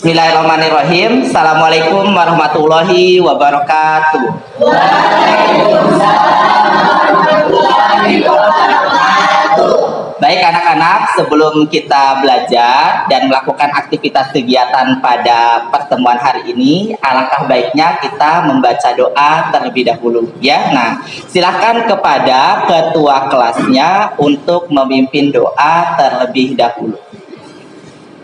Bismillahirrahmanirrahim. Assalamualaikum warahmatullahi wabarakatuh. Baik anak-anak, sebelum kita belajar dan melakukan aktivitas kegiatan pada pertemuan hari ini, alangkah baiknya kita membaca doa terlebih dahulu ya. Nah, silakan kepada ketua kelasnya untuk memimpin doa terlebih dahulu.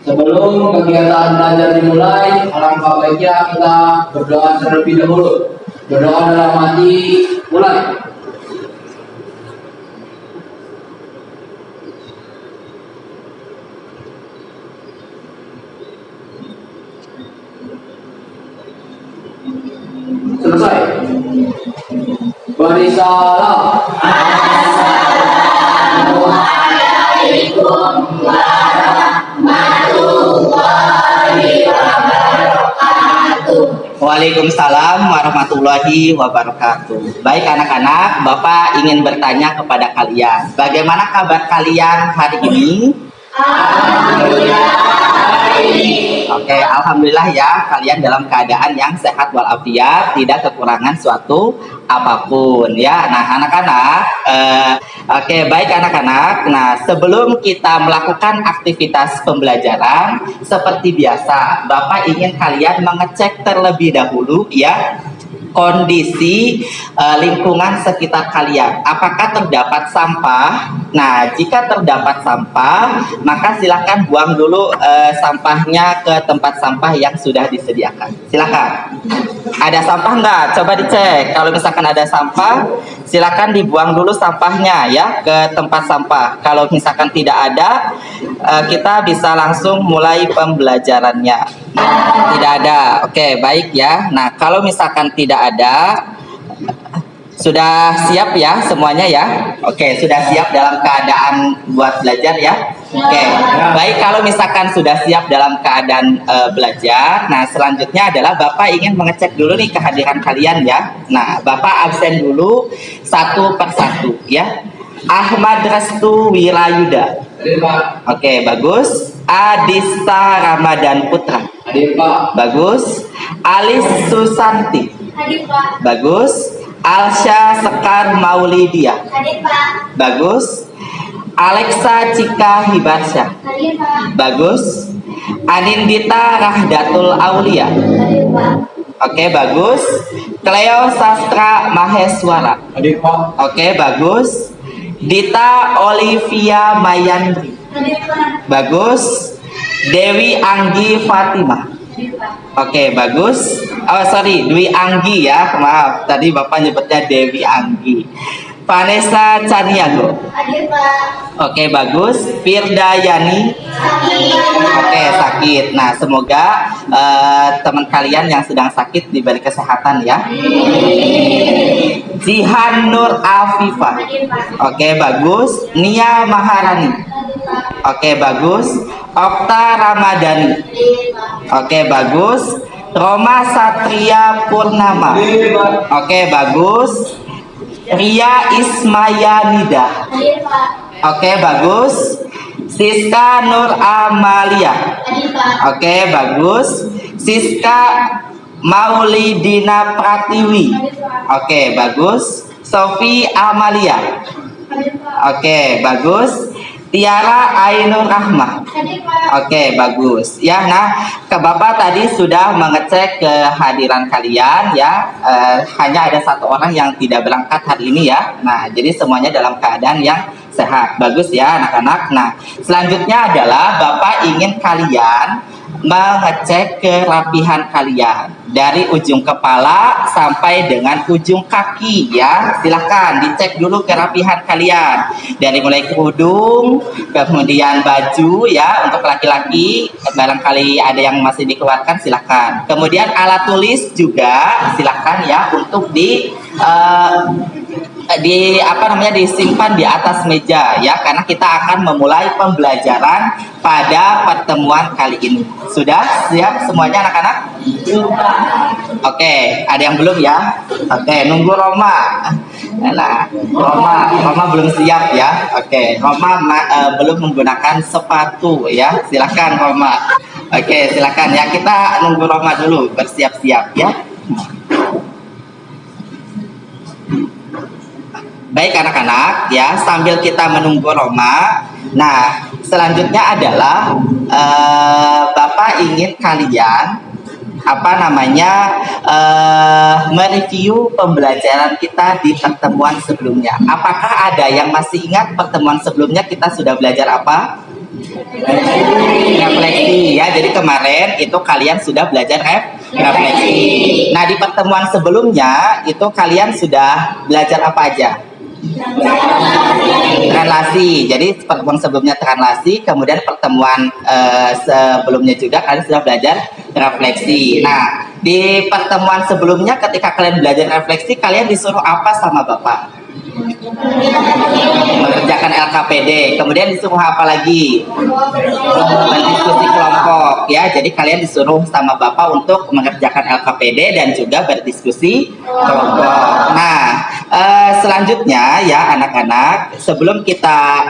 Sebelum kegiatan belajar dimulai, alangkah baiknya kita berdoa terlebih dahulu. Berdoa dalam hati, mulai. Selesai. Beri salam. Assalamualaikum warahmatullahi wabarakatuh. Waalaikumsalam warahmatullahi wabarakatuh. Baik anak-anak, Bapak ingin bertanya kepada kalian, bagaimana kabar kalian hari ini? Oke, alhamdulillah ya, kalian dalam keadaan yang sehat walafiat, tidak kekurangan suatu apapun ya. Nah, anak-anak, baik anak-anak. Nah, sebelum kita melakukan aktivitas pembelajaran seperti biasa, Bapak ingin kalian mengecek terlebih dahulu ya kondisi lingkungan sekitar kalian. Apakah terdapat sampah? Nah, jika terdapat sampah, maka silakan buang dulu sampahnya ke tempat sampah yang sudah disediakan. Silakan. Ada sampah nggak? Coba dicek. Kalau misalkan ada sampah, silakan dibuang dulu sampahnya ya ke tempat sampah. Kalau misalkan tidak ada, kita bisa langsung mulai pembelajarannya. Tidak ada. Oke, baik ya. Nah, kalau misalkan tidak ada, sudah siap ya semuanya ya? Oke, sudah siap dalam keadaan buat belajar ya? Oke, baik, kalau misalkan sudah siap dalam keadaan belajar, nah selanjutnya adalah Bapak ingin mengecek dulu nih kehadiran kalian ya. Nah, Bapak absen dulu satu persatu ya. Ahmad Restu Wirayuda. Oke, bagus. Adista Ramadan Putra. Bagus. Alis Susanti. Bagus. Alsya Sekar Maulidia. Bagus. Alexa Cika Hibarsya. Bagus. Anindita Rahdatul Aulia. Oke, bagus. Cleo Sastra Maheswara. Oke, bagus. Dita Olivia Mayandri. Bagus. Dewi Anggi Fatimah. Oke, bagus. Oh, sorry, Dwi Anggi ya. Maaf, tadi Bapak nyebutnya Dewi Anggi. Vanessa Caniago. Oke, bagus. Firda Yani. Oke, sakit. Nah, semoga teman kalian yang sedang sakit diberi kesehatan ya. Zihan Nur Afifah. Oke, bagus. Nia Maharani. Oke, bagus. Okta Ramadhani. Oke, bagus. Roma Satria Purnama. Oke, bagus. Ria Ismayanida. Oke, bagus. Siska Nur Amalia. Oke, bagus. Siska Maulidina Pratiwi. Oke, bagus. Sofi Amalia. Oke, bagus. Tiara Ainur Rahmah. Oke, bagus. Ya, nah, ke Bapak tadi sudah mengecek kehadiran kalian ya. Hanya ada satu orang yang tidak berangkat hari ini ya. Nah, jadi semuanya dalam keadaan yang sehat. Bagus ya, anak-anak. Nah, selanjutnya adalah Bapak ingin kalian mengecek kerapihan kalian dari ujung kepala sampai dengan ujung kaki ya. Silahkan dicek dulu kerapihan kalian dari mulai kerudung, kemudian baju ya. Untuk laki-laki barangkali ada yang masih dikeluarkan, silahkan. Kemudian alat tulis juga silahkan ya untuk disimpan di atas meja ya, karena kita akan memulai pembelajaran pada pertemuan kali ini. Sudah siap semuanya anak-anak? Oke, ada yang belum ya? Oke, nunggu Roma. Nah, Roma belum siap ya. Oke, Roma belum menggunakan sepatu ya. Silakan Roma. Oke, silakan ya, kita nunggu Roma dulu, bersiap-siap ya. Baik anak-anak ya, sambil kita menunggu Roma. Nah, selanjutnya adalah Bapak ingin kalian mereview pembelajaran kita di pertemuan sebelumnya. Apakah ada yang masih ingat pertemuan sebelumnya kita sudah belajar apa? Refleksi ya. Jadi kemarin itu kalian sudah belajar refleksi. Nah, di pertemuan sebelumnya itu kalian sudah belajar apa aja? Relasi. Jadi pertemuan sebelumnya relasi, kemudian pertemuan sebelumnya juga kalian sudah belajar refleksi. Nah, di pertemuan sebelumnya ketika kalian belajar refleksi, kalian disuruh apa sama Bapak? Mengerjakan LKPD. Kemudian disuruh apa lagi? Berdiskusi kelompok ya. Jadi kalian disuruh sama Bapak untuk mengerjakan LKPD dan juga berdiskusi kelompok. Nah, selanjutnya ya anak-anak, sebelum kita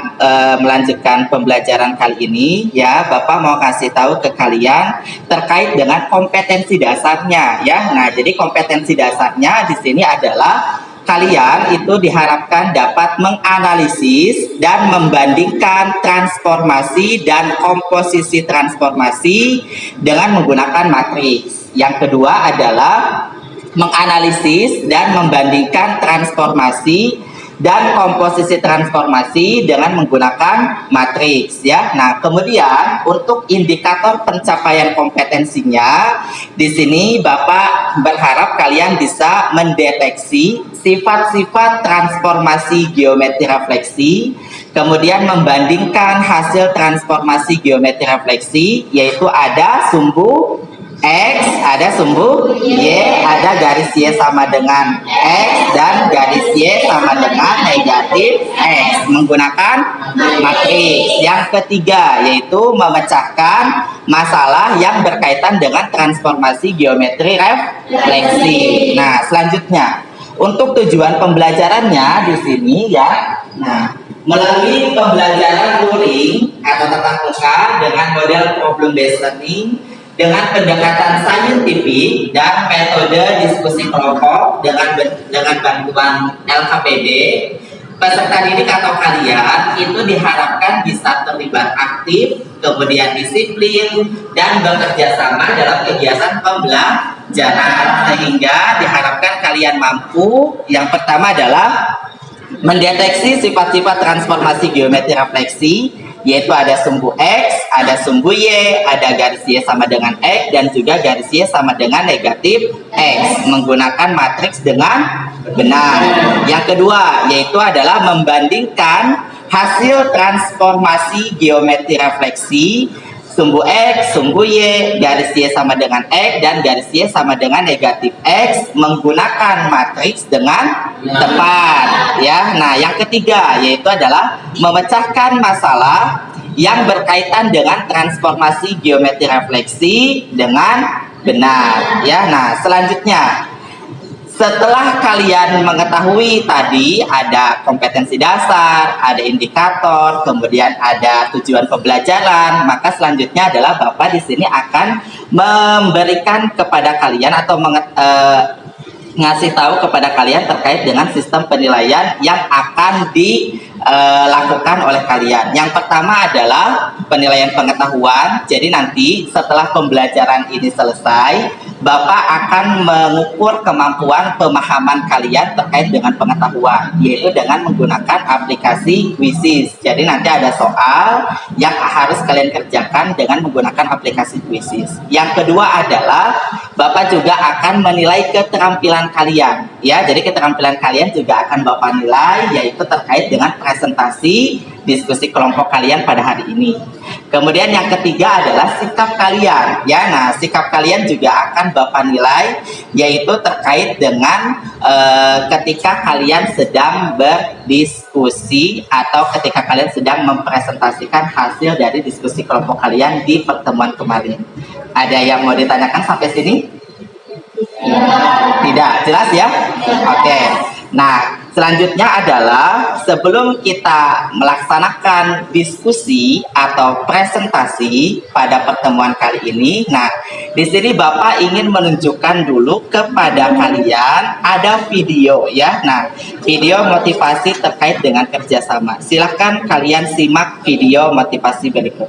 melanjutkan pembelajaran kali ini ya, Bapak mau kasih tahu ke kalian terkait dengan kompetensi dasarnya ya. Nah, jadi kompetensi dasarnya di sini adalah kalian itu diharapkan dapat menganalisis dan membandingkan transformasi dan komposisi transformasi dengan menggunakan matriks. Yang kedua adalah menganalisis dan membandingkan transformasi dan komposisi transformasi dengan menggunakan matriks ya. Nah, kemudian untuk indikator pencapaian kompetensinya di sini Bapak berharap kalian bisa mendeteksi sifat-sifat transformasi geometri refleksi, kemudian membandingkan hasil transformasi geometri refleksi, yaitu ada sumbu X, ada sumbu Y, ada garis Y sama dengan X dan garis Y sama dengan negatif X menggunakan matriks. Yang ketiga yaitu memecahkan masalah yang berkaitan dengan transformasi geometri refleksi. Nah, selanjutnya untuk tujuan pembelajarannya di sini ya. Nah, melalui pembelajaran luring atau tatap muka dengan model problem based learning dengan pendekatan saintifik dan metode diskusi kelompok dengan bantuan LKPD, peserta didik atau kalian itu diharapkan bisa terlibat aktif, kemudian disiplin dan bekerja sama dalam kegiatan pembelajaran, sehingga diharapkan kalian mampu yang pertama adalah mendeteksi sifat-sifat transformasi geometri refleksi, yaitu ada sumbu X, ada sumbu Y, ada garis Y sama dengan X, dan juga garis Y sama dengan negatif X menggunakan matriks dengan benar. Yang kedua yaitu adalah membandingkan hasil transformasi geometri refleksi sumbu X, sumbu Y, garis Y sama dengan X, dan garis Y sama dengan negatif X menggunakan matriks dengan tepat ya. Nah, yang ketiga yaitu adalah memecahkan masalah yang berkaitan dengan transformasi geometri refleksi dengan benar ya. Nah, selanjutnya setelah kalian mengetahui tadi ada kompetensi dasar, ada indikator, kemudian ada tujuan pembelajaran, maka selanjutnya adalah Bapak di sini akan memberikan kepada kalian atau ngasih tahu kepada kalian terkait dengan sistem penilaian yang akan dilakukan oleh kalian. Yang pertama adalah penilaian pengetahuan. Jadi nanti setelah pembelajaran ini selesai, Bapak akan mengukur kemampuan pemahaman kalian terkait dengan pengetahuan, yaitu dengan menggunakan aplikasi Quizzes. Jadi nanti ada soal yang harus kalian kerjakan dengan menggunakan aplikasi Quizzes. Yang kedua adalah Bapak juga akan menilai keterampilan kalian. Ya, jadi keterampilan kalian juga akan Bapak nilai, yaitu terkait dengan presentasi diskusi kelompok kalian pada hari ini. Kemudian yang ketiga adalah sikap kalian. Ya, nah sikap kalian juga akan Bapak nilai, yaitu terkait dengan ketika kalian sedang berdiskusi atau ketika kalian sedang mempresentasikan hasil dari diskusi kelompok kalian di pertemuan kemarin. Ada yang mau ditanyakan sampai sini? Tidak, jelas ya? Oke. Nah, selanjutnya adalah sebelum kita melaksanakan diskusi atau presentasi pada pertemuan kali ini. Nah, di sini Bapak ingin menunjukkan dulu kepada kalian ada video ya. Nah, video motivasi terkait dengan kerjasama. Silahkan kalian simak video motivasi berikut.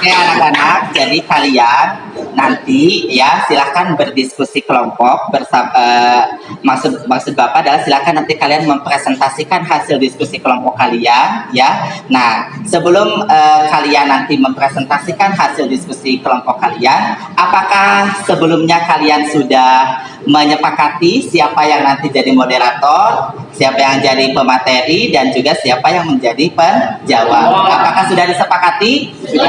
Oke anak-anak, jadi kalian nanti ya silahkan berdiskusi kelompok bersama. Maksud Bapak adalah silahkan nanti kalian mempresentasikan hasil diskusi kelompok kalian ya. Nah, sebelum kalian nanti mempresentasikan hasil diskusi kelompok kalian, apakah sebelumnya kalian sudah menyepakati siapa yang nanti jadi moderator, siapa yang jadi pemateri, dan juga siapa yang menjadi penjawab? Apakah sudah disepakati? Ya,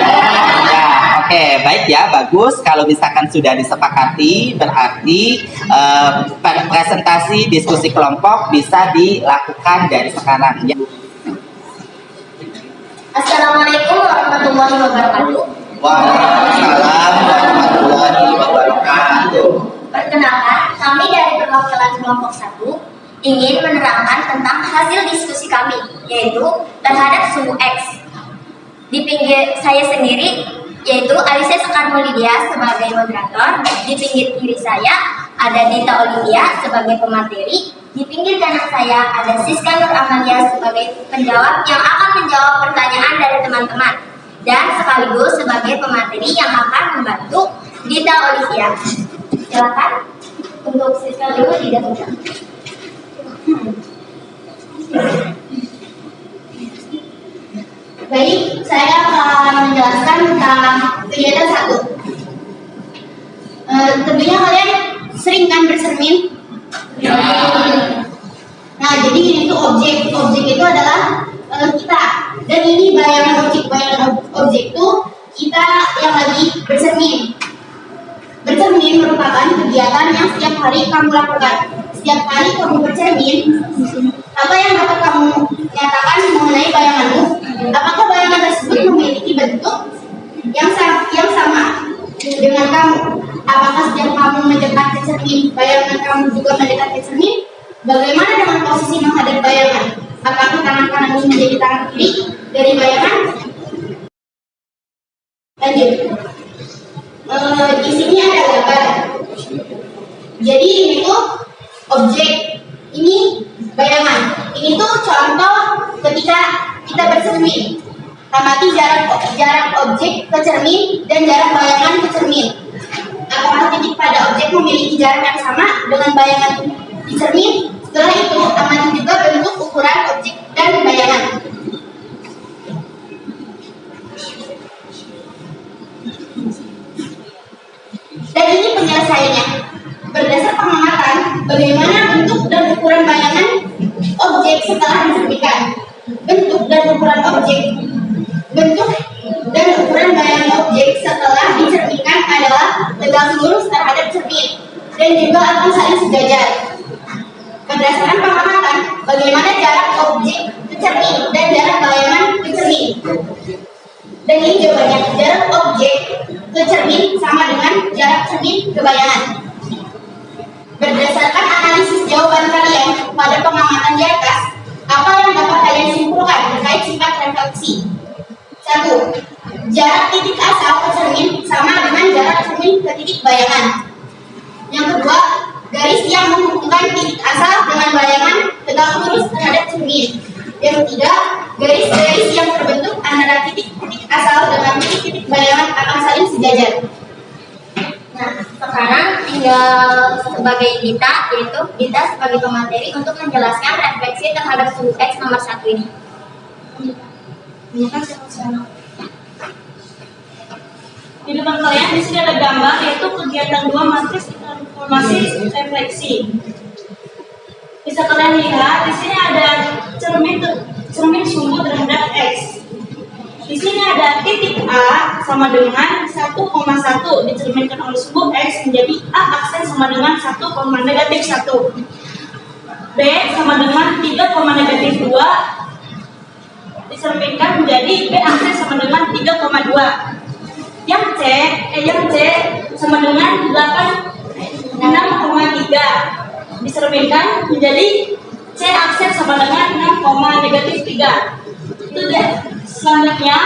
oke, baik ya, bagus. Kalau misalkan sudah disepakati, berarti presentasi diskusi kelompok bisa dilakukan dari sekarang. Ya. Assalamualaikum warahmatullahi wabarakatuh. Waalaikumsalam warahmatullahi wabarakatuh. Perkenalkan, kami dari perwakilan kelompok 1 ingin menerangkan tentang hasil diskusi kami, yaitu terhadap suhu X. Di pinggir saya sendiri, yaitu Alicia Soekarno Lydia sebagai moderator. Di pinggir kiri saya ada Dita Olivia sebagai pemateri. Di pinggir kanan saya ada Siska Nur Amalia sebagai penjawab yang akan menjawab pertanyaan dari teman-teman, dan sekaligus sebagai pemateri yang akan membantu Dita Olivia. Silakan untuk Siska dulu didahulukan. Baik, saya akan menjelaskan tentang kegiatan 1. Tentunya kalian sering kan bercermin? Ya. Nah, jadi ini tuh objek. Objek itu adalah kita. Dan ini bayangan objek. Bayangan objek itu kita yang lagi bercermin. Bercermin merupakan kegiatan yang setiap hari kamu lakukan. Setiap hari kamu bercermin, apa yang dapat kamu nyatakan mengenai bayanganmu? Apakah bayangan tersebut memiliki bentuk yang sama dengan kamu? Apakah setiap kamu mendekat ke cermin, bayangan kamu juga mendekat ke cermin? Bagaimana dengan posisi menghadap bayangan? Apakah tangan kanan ini menjadi tangan kiri dari bayangan? Lanjut. Di sini ada gambar. Jadi ini tuh objek, ini bayangan. Ini tuh contoh ketika kita bercermin. Amati jarak objek ke cermin dan jarak bayangan ke cermin. Apakah titik pada objek memiliki jarak yang sama dengan bayangan di cermin? Setelah itu, amati juga bentuk ukuran objek dan bayangan. Dan ini penyelesaiannya. Berdasar pengamatan, bagaimana bentuk dan ukuran bayangan objek setelah dicerminkan. Bentuk dan ukuran bayangan objek setelah dicerminkan adalah tegak lurus terhadap cermin. juga akan saling sejajar. Berdasarkan pengamatan, bagaimana jarak objek ke cermin dan jarak bayangan ke cermin. Dan ini jawabannya, jarak objek ke cermin sama dengan jarak cermin ke bayangan. Berdasarkan analisis jawaban kalian pada pengamatan di atas, apa yang dapat kalian simpulkan terkait sifat refleksi? 1. Jarak titik asal ke cermin sama dengan jarak cermin ke titik bayangan. Yang kedua, garis yang menghubungkan titik asal dengan bayangan tegak lurus terhadap cermin. Yang ketiga, garis-garis yang terbentuk antara titik-titik asal dengan titik-titik bayangan akan saling sejajar. Nah, sekarang tinggal sebagai Dita, yaitu Dita sebagai pemateri untuk menjelaskan refleksi terhadap suhu X nomor 1 ini. Di depan kalian di sini ada gambar yaitu kegiatan 2 matriks informasi refleksi. Bisa kalian lihat di sini ada cermin sumbu terhadap X. Di sini ada titik A sama dengan 1,1 dicerminkan oleh sumbu X menjadi A aksen sama dengan 1, negatif 1. B sama dengan 3, negatif 2 dicerminkan menjadi B aksen sama dengan 3,2. Yang C sama dengan 6,3 dicerminkan menjadi C aksen sama dengan 6, negatif 3. Itu deh. Selanjutnya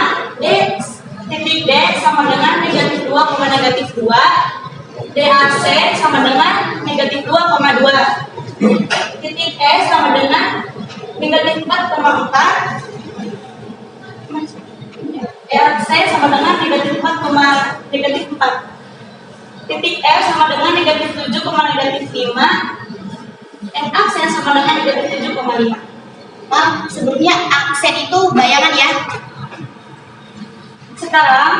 titik D sama dengan negatif 2, negatif 2. D aksen sama dengan negatif 2,2. Titik E sama dengan negatif 4,4. Aksen sama dengan negatif 4, negatif 4. Titik F sama dengan negatif 7, negatif 5. Aksen sama dengan negatif 7,5. Sebelumnya aksen itu bayangan ya. Sekarang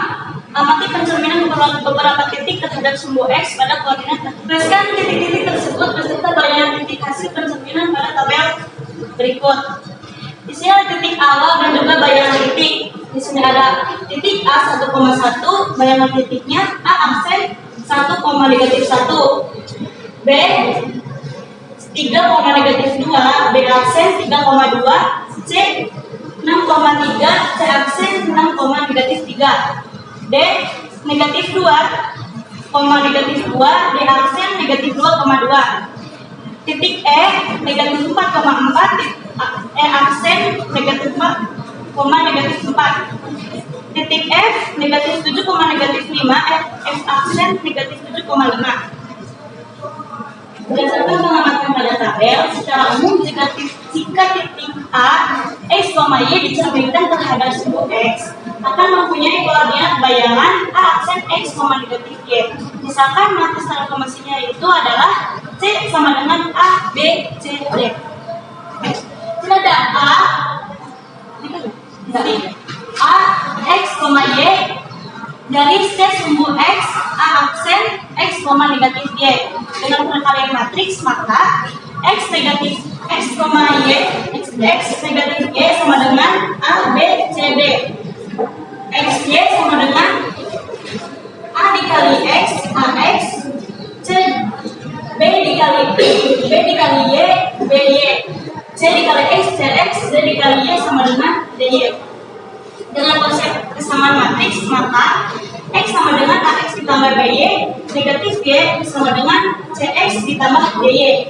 amati pencerminan beberapa titik terhadap sumbu X pada koordinat. Tuliskan titik-titik tersebut beserta bayangan titik hasil pencerminan pada tabel berikut. Di sini ada titik awal dan juga bayangan titik. Di sini ada titik A 1,1, bayangan titiknya A aksen 1, negatif 1. B 3, negatif 2, B aksen 3,2, C 6,3, C aksen 6, negatif 3. D negatif 2, negatif 2, D aksen negatif 2,2. Titik E negatif 4,4, E aksen negatif 4, negatif 4. Titik F negatif 7, negatif 5, F aksen negatif 7,5. Berdasarkan pengamatan pada tabel, secara umum jika titik A, X, Y dicerminkan terhadap sumbu X, akan mempunyai koordinat bayangan A aksen X, negatif Y. Misalkan matris transformasinya itu adalah C sama dengan A, B, C, D. Jadi ada A, X, Y dari C sumbu X, A aksen X, negatif Y. Dengan perkalian matriks, maka X negatif X, Y, X negatif Y sama dengan A, B, C, D. X, Y sama dengan A dikali X, AX, C, B dikali Y, BY. C dikali X, CX, D dikali Y sama dengan DY. Dengan konsep kesamaan matriks, maka X sama dengan AX ditambah BY, negatif Y sama dengan CX ditambah DY.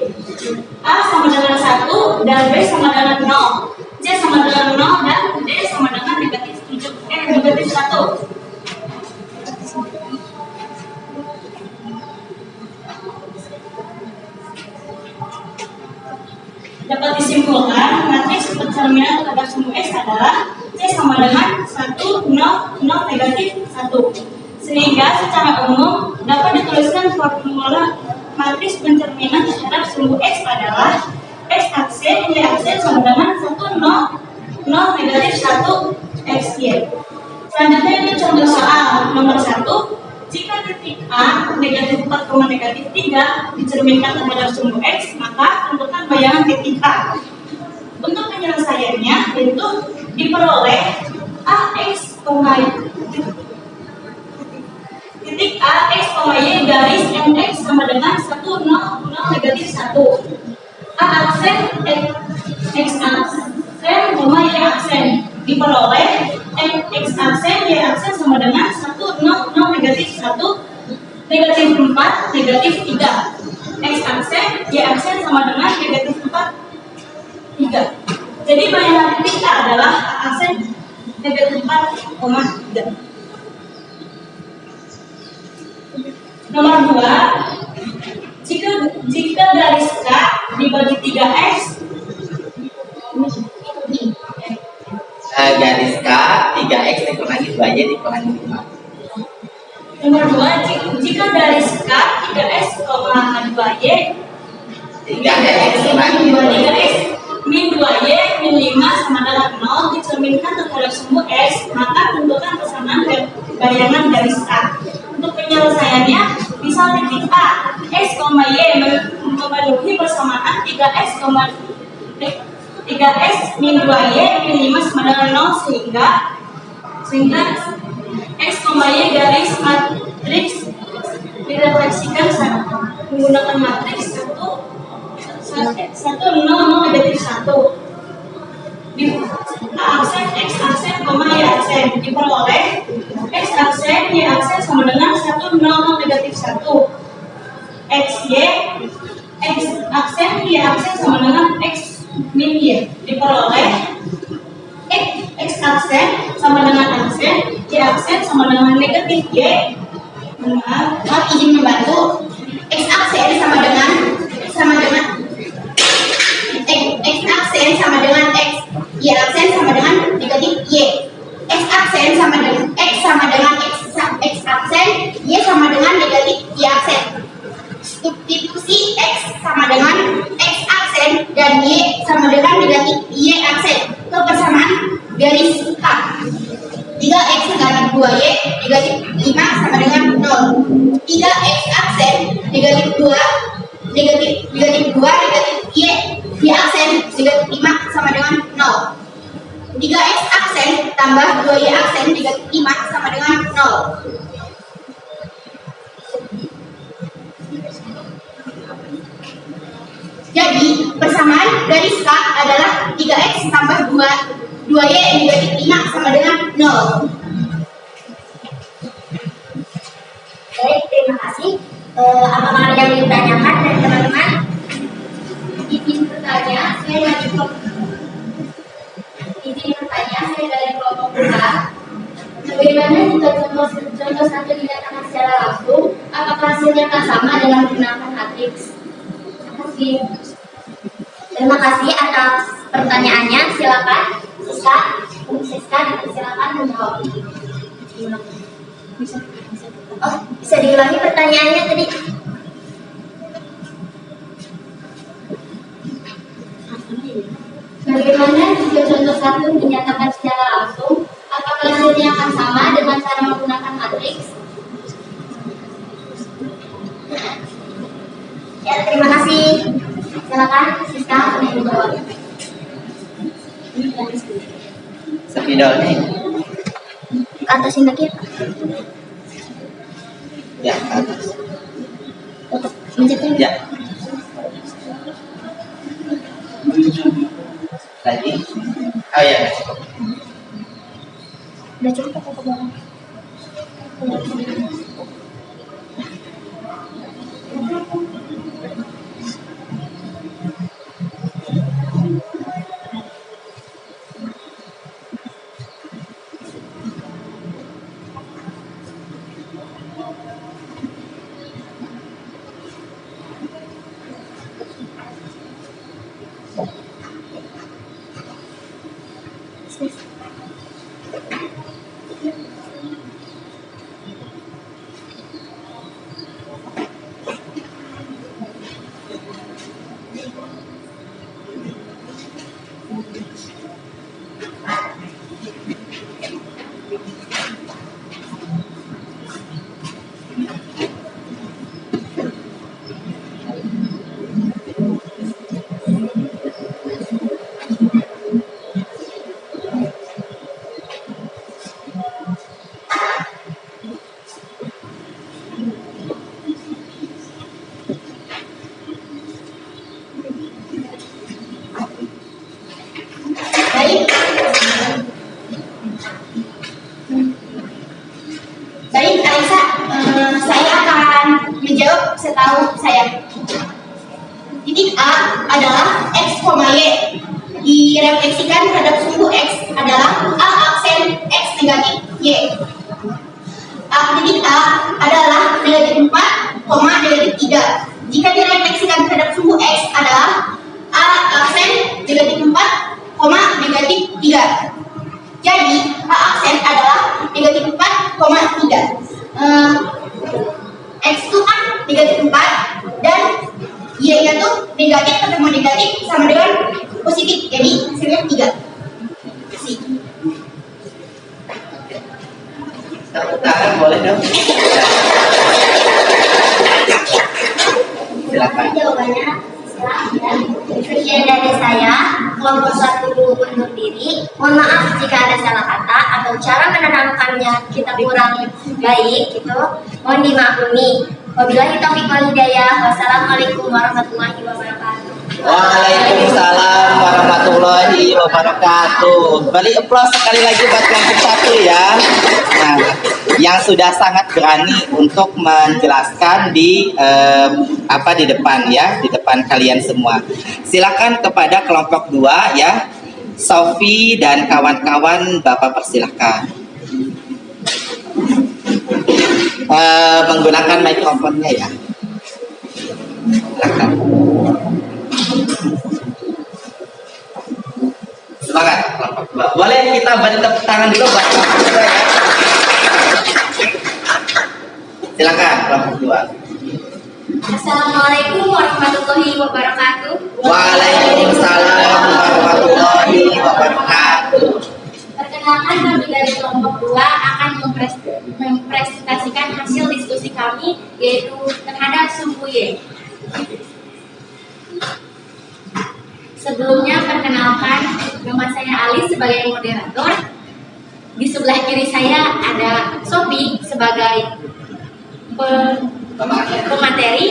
A sama dengan 1 dan B sama dengan 0. C sama dengan 0 dan D sama dengan negatif 1. Dapat disimpulkan, matriks pencerminan terhadap sumbu X adalah C sama dengan 1, 0, 0, negatif 1. Sehingga secara umum dapat dituliskan formula matriks pencerminan terhadap sumbu X adalah X aksen, Y aksen sama dengan 1, 0, 0, negatif 1, X, Y. Selanjutnya itu contoh soal nomor 1. Jika titik A negatif 4, negatif 3 dicerminkan terhadap sumbu X, maka tentukan bayangan titik A. Untuk penyelesaiannya itu diperoleh AX, titik A, X, Y garis MX sama dengan 1, 0, 0, negatif 1. A aksen X aksen, koma Y aksen. Diperoleh X aksen, Y aksen sama dengan 1, 0, 0, negatif 1, negatif 4, negatif 3. X aksen, Y aksen sama dengan negatif 4, 3. Jadi bayangan titik A adalah A aksen negatif 4,3. Nomor 2, jika garis K dibagi 3X, garis K 3x dikurangi 2y dikurangi 5. nomor 2, jika garis K 3X, 2Y 3x dikurangi 3X min 2Y min 5 sama dengan 0 dicerminkan terhadap sumbu X, maka tentukan persamaan bayangan garis K. Untuk penyelesaiannya, misal titik A, X, Y memenuhi persamaan 3x min 2y min 5 sama dengan 0 sehingga X, Y garis matriks direfleksikan menggunakan matriks 1, 0, 0, negatif 1. A aksen, X aksen, Y aksen. Diperoleh X aksen, Y aksen sama dengan 1, 0, 0, negatif 1. X aksen, Y aksen sama dengan X min Y. Diperoleh X aksen sama dengan aksen, Y aksen sama dengan negatif Y. Izin membantu. X aksen sama dengan X aksen sama dengan X, Y aksen sama dengan negatif Y. X aksen sama dengan X aksen, Y sama dengan negatif Y aksen. Substitusi X sama dengan X aksen dan Y sama dengan negatif Y aksen ke persamaan garis K. 3x negatif 2y negatif 5 sama dengan 0. 3x aksen negatif 2 negatif 2 negatif y aksen negatif 5 sama dengan 0. 3x aksen tambah 2y aksen negatif 5 sama dengan 0. Jadi persamaan garis K adalah 3x tambah 2y negatif 5 sama dengan 0. Baik, terima kasih. Apakah ada yang ditanyakan dari teman-teman? Izin bertanya, saya dari kelompok besar. Bagaimana jika contoh satu dinyatakan secara langsung? Apakah hasilnya akan sama dengan menggunakan matriks? Terima kasih atas pertanyaannya. Silakan, Siska, silakan menjawab. Oh, bisa diulangi pertanyaannya tadi? Bagaimana jika contoh satu dinyatakan secara langsung? Apakah hasilnya akan sama dengan cara menggunakan matriks? Ya, terima kasih. Silakan, Siska, menjawab. Spidolnya Ke atas ini lagi. ya ke atas. Untuk mencetnya. Ya. Lagi. Oh ya. Udah cukup atau ke bawah? setahu saya. Titik A adalah X, Y. Direfleksikan terhadap sumbu X adalah A aksen X negatif Y. Titik A adalah negatif 4, negatif 3. Jika direfleksikan terhadap sumbu X adalah A aksen negatif 4, negatif 3. Jadi A aksen adalah negatif 4, 3. X itu kan negatif 4 dan Y-nya tuh negatif ketemu negatif sama dengan positif, jadi hasilnya 3. Kasih. Tepuk tangan boleh dong. Silakan. Jawabannya sekian dari saya. Kelompok 1 undur diri. Mohon maaf jika ada salah kata atau cara menerangkannya kita kurang baik gitu. Mohon dimaklumi. Wabillahi taufiq wal hidayah. Wassalamualaikum warahmatullahi wabarakatuh. Waalaikumsalam warahmatullahi wabarakatuh. Beri aplaus sekali lagi buat kelompok 1 ya. Nah, yang sudah sangat berani untuk menjelaskan di di depan ya, di depan kalian semua. Silakan kepada kelompok 2 ya. Sofi dan kawan-kawan Bapak persilahkan. Menggunakan mikrofonnya ya. Silakan. Semangat kelompok 2. Boleh kita beri tepuk tangan dulu buat kelompok 2 ya. Silakan kelompok 2. Assalamualaikum warahmatullahi wabarakatuh. Waalaikumsalam warahmatullahi wabarakatuh. Perkenalkan, kami dari kelompok 2 akan mempresentasikan hasil diskusi kami, yaitu terhadap sumbu Y. Sebelumnya perkenalkan, nama saya Ali sebagai moderator. Di sebelah kiri saya ada Sofi sebagai pemateri,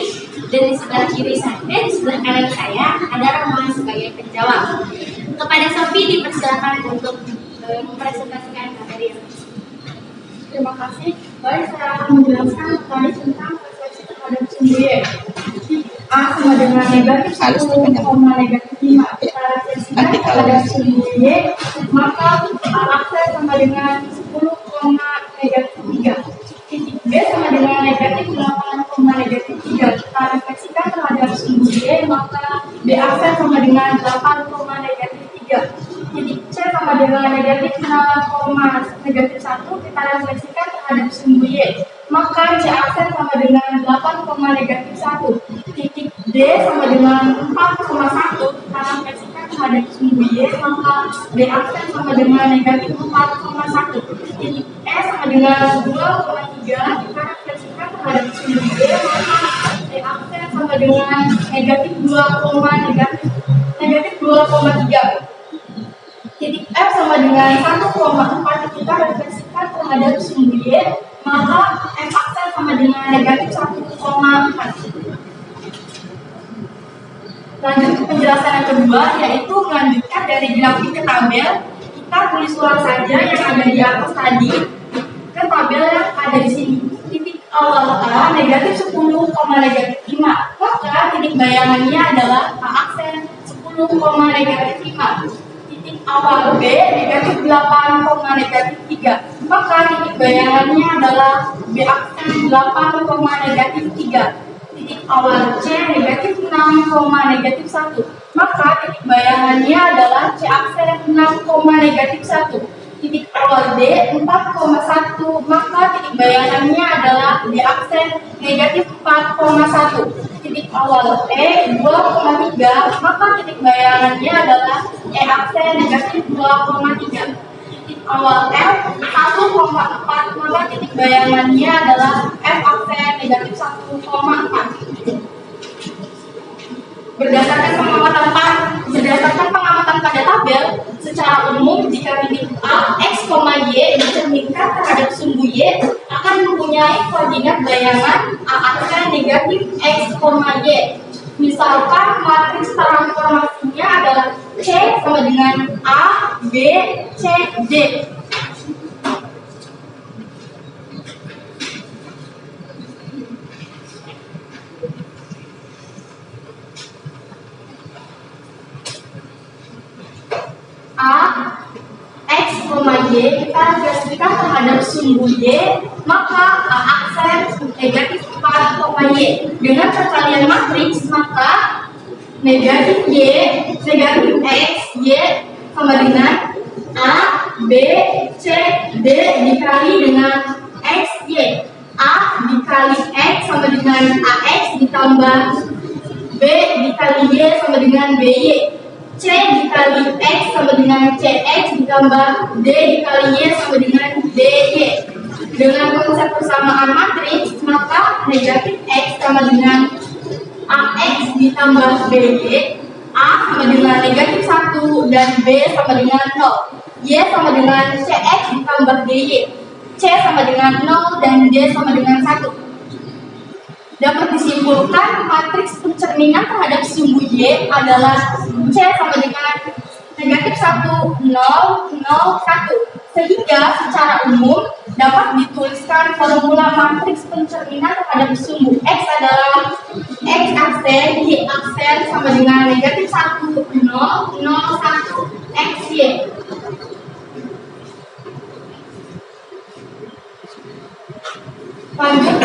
dan di sebelah kiri saya, di sebelah kanan saya ada Rama sebagai penjawab. Kepada Sofi dipersilakan untuk mempresentasikan materi yang Terima kasih. Baik, saya akan menjelaskan tadi tentang refleksi terhadap sumbu Y. A sama dengan negatif 1, negatif 5. Kita refleksikan terhadap sumbu Y, maka A aksen sama dengan 10, negatif 3. Titik B sama dengan negatif 8, negatif 3. Kita refleksikan terhadap sumbu Y, maka B aksen sama dengan 8, negatif 3. Titik C sama dengan negatif 0, negatif 1. Kita refleksikan terhadap sumbu Y, maka C aksen sama dengan 8, negatif 1. Titik D sama dengan 4,1. Kita refleksikan terhadap sumbu Y, maka D aksen sama dengan negatif 4,1. Titik E sama dengan 2,3. Kita refleksikan terhadap sumbu Y, maka D aksen sama dengan negatif 2,3. Titik F sama dengan 1,4. Kita refleksikan terhadap sumbu Y, maka F aksen sama dengan negatif 1,4. Lanjut ke penjelasan yang kedua, yaitu melanjutkan dari grafik ke tabel. Kita tulis ulang saja yang ada di atas tadi ke tabel yang ada di sini. Titik awal A negatif 10, negatif 5. Maka titik bayangannya adalah A aksen 10, negatif 5. Titik awal B negatif 8, negatif 3. Maka titik bayangannya adalah B aksen 8, negatif 3. Titik awal C negatif 6, negatif 1. Maka titik bayangannya adalah C aksen 6, negatif 1. Titik awal D 4,1. Maka titik bayangannya adalah D aksen negatif 4,1. Titik awal E 2,3. Maka titik bayangannya adalah E aksen negatif 2,3. Titik awal F 1,4. Maka titik bayangannya adalah F aksen negatif 1,4. Berdasarkan pengamatan pada tabel, secara umum jika titik A, X, Y dicerminkan terhadap sumbu Y akan mempunyai koordinat bayangan A aksen negatif X, Y. Misalkan matriks transformasinya adalah C sama dengan A, B, C, D. sumbu Y, maka A aksen negatif 4, Y. Dengan perkalian matriks, maka negatif Y, negatif X, Y sama dengan A, B, C, D dikali dengan X, Y. A dikali X sama dengan AX ditambah B dikali Y sama dengan BY. C dikali X sama dengan CX ditambah D dikali Y sama dengan DY. Dengan konsep persamaan matriks, maka negatif X sama dengan AX ditambah BY, A sama dengan negatif 1 dan B sama dengan 0. Y sama dengan CX ditambah DY. C sama dengan 0 dan D sama dengan 1. Dapat disimpulkan matriks pencerminan terhadap sumbu Y adalah C sama dengan negatif 1, 0, 0, 1. Sehingga secara umum dapat dituliskan formula matriks pencerminan terhadap sumbu X adalah X aksen Y aksen sama dengan negatif 1, 0, 0, 1, X, Y. Lanjut